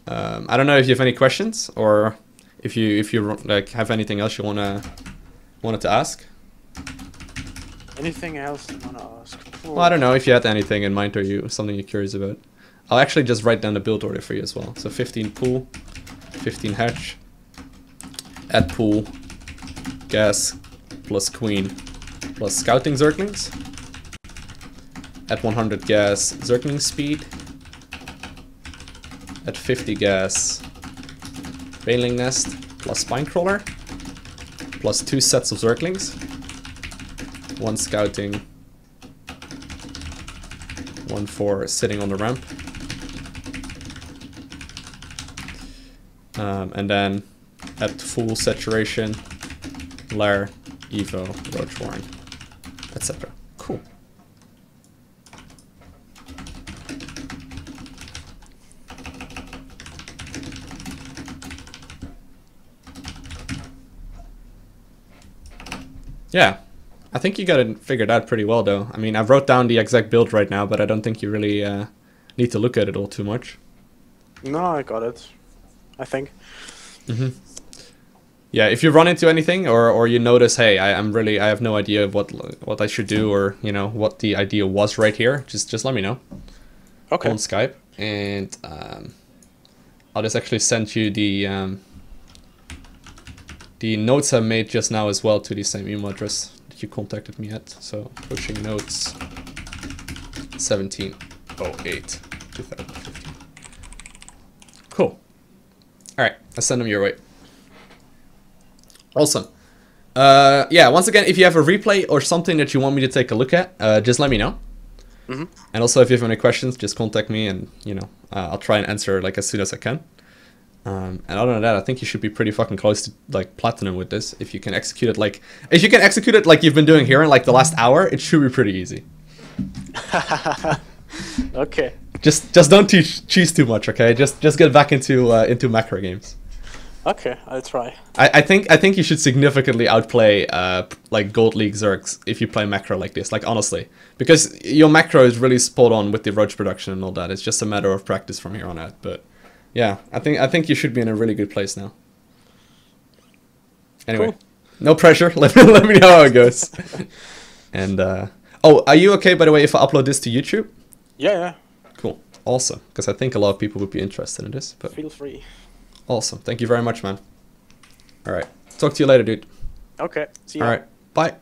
I don't know if you have any questions or if you like have anything else you wanted to ask. Anything else you wanna ask? Well, I don't know if you had anything in mind or something you're curious about. I'll actually just write down the build order for you as well. So 15 pool, 15 hatch, add pool, gas plus queen plus scouting zerglings, at 100 gas zergling speed, at 50 gas baneling nest plus spinecrawler, plus 2 sets of zerglings, 1 scouting, 1 for sitting on the ramp, and then at full saturation, lair, evo, roach warren, etc. Cool. Yeah, I think you got it figured out pretty well, though. I mean, I wrote down the exact build right now, but I don't think you really need to look at it all too much. No, I got it. I think. Yeah, if you run into anything or you notice, hey, I have no idea of what I should do, or you know what the idea was right here, just let me know. Okay. On Skype, and I'll just actually send you the notes I made just now as well to the same email address that you contacted me at. So pushing notes 17/08/2015. Cool. All right, I'll send them your way. Awesome. Yeah, once again, if you have a replay or something that you want me to take a look at, just let me know. And also, if you have any questions, just contact me, and you know, I'll try and answer like as soon as I can. And other than that, I think you should be pretty fucking close to like platinum with this. If you can execute it like you've been doing here in like the last hour, it should be pretty easy. Okay. Just don't cheese too much, okay? Just get back into macro games. Okay, I'll try. I think you should significantly outplay like Gold League Zergs if you play macro like this. Like honestly, because your macro is really spot on with the roach production and all that. It's just a matter of practice from here on out. But yeah, I think you should be in a really good place now. Anyway, cool. No pressure. Let me know how it goes. And oh, are you okay by the way if I upload this to YouTube? Yeah. Cool, awesome. Because I think a lot of people would be interested in this. But feel free. Awesome. Thank you very much, man. All right. Talk to you later, dude. Okay. See you. All right. Bye.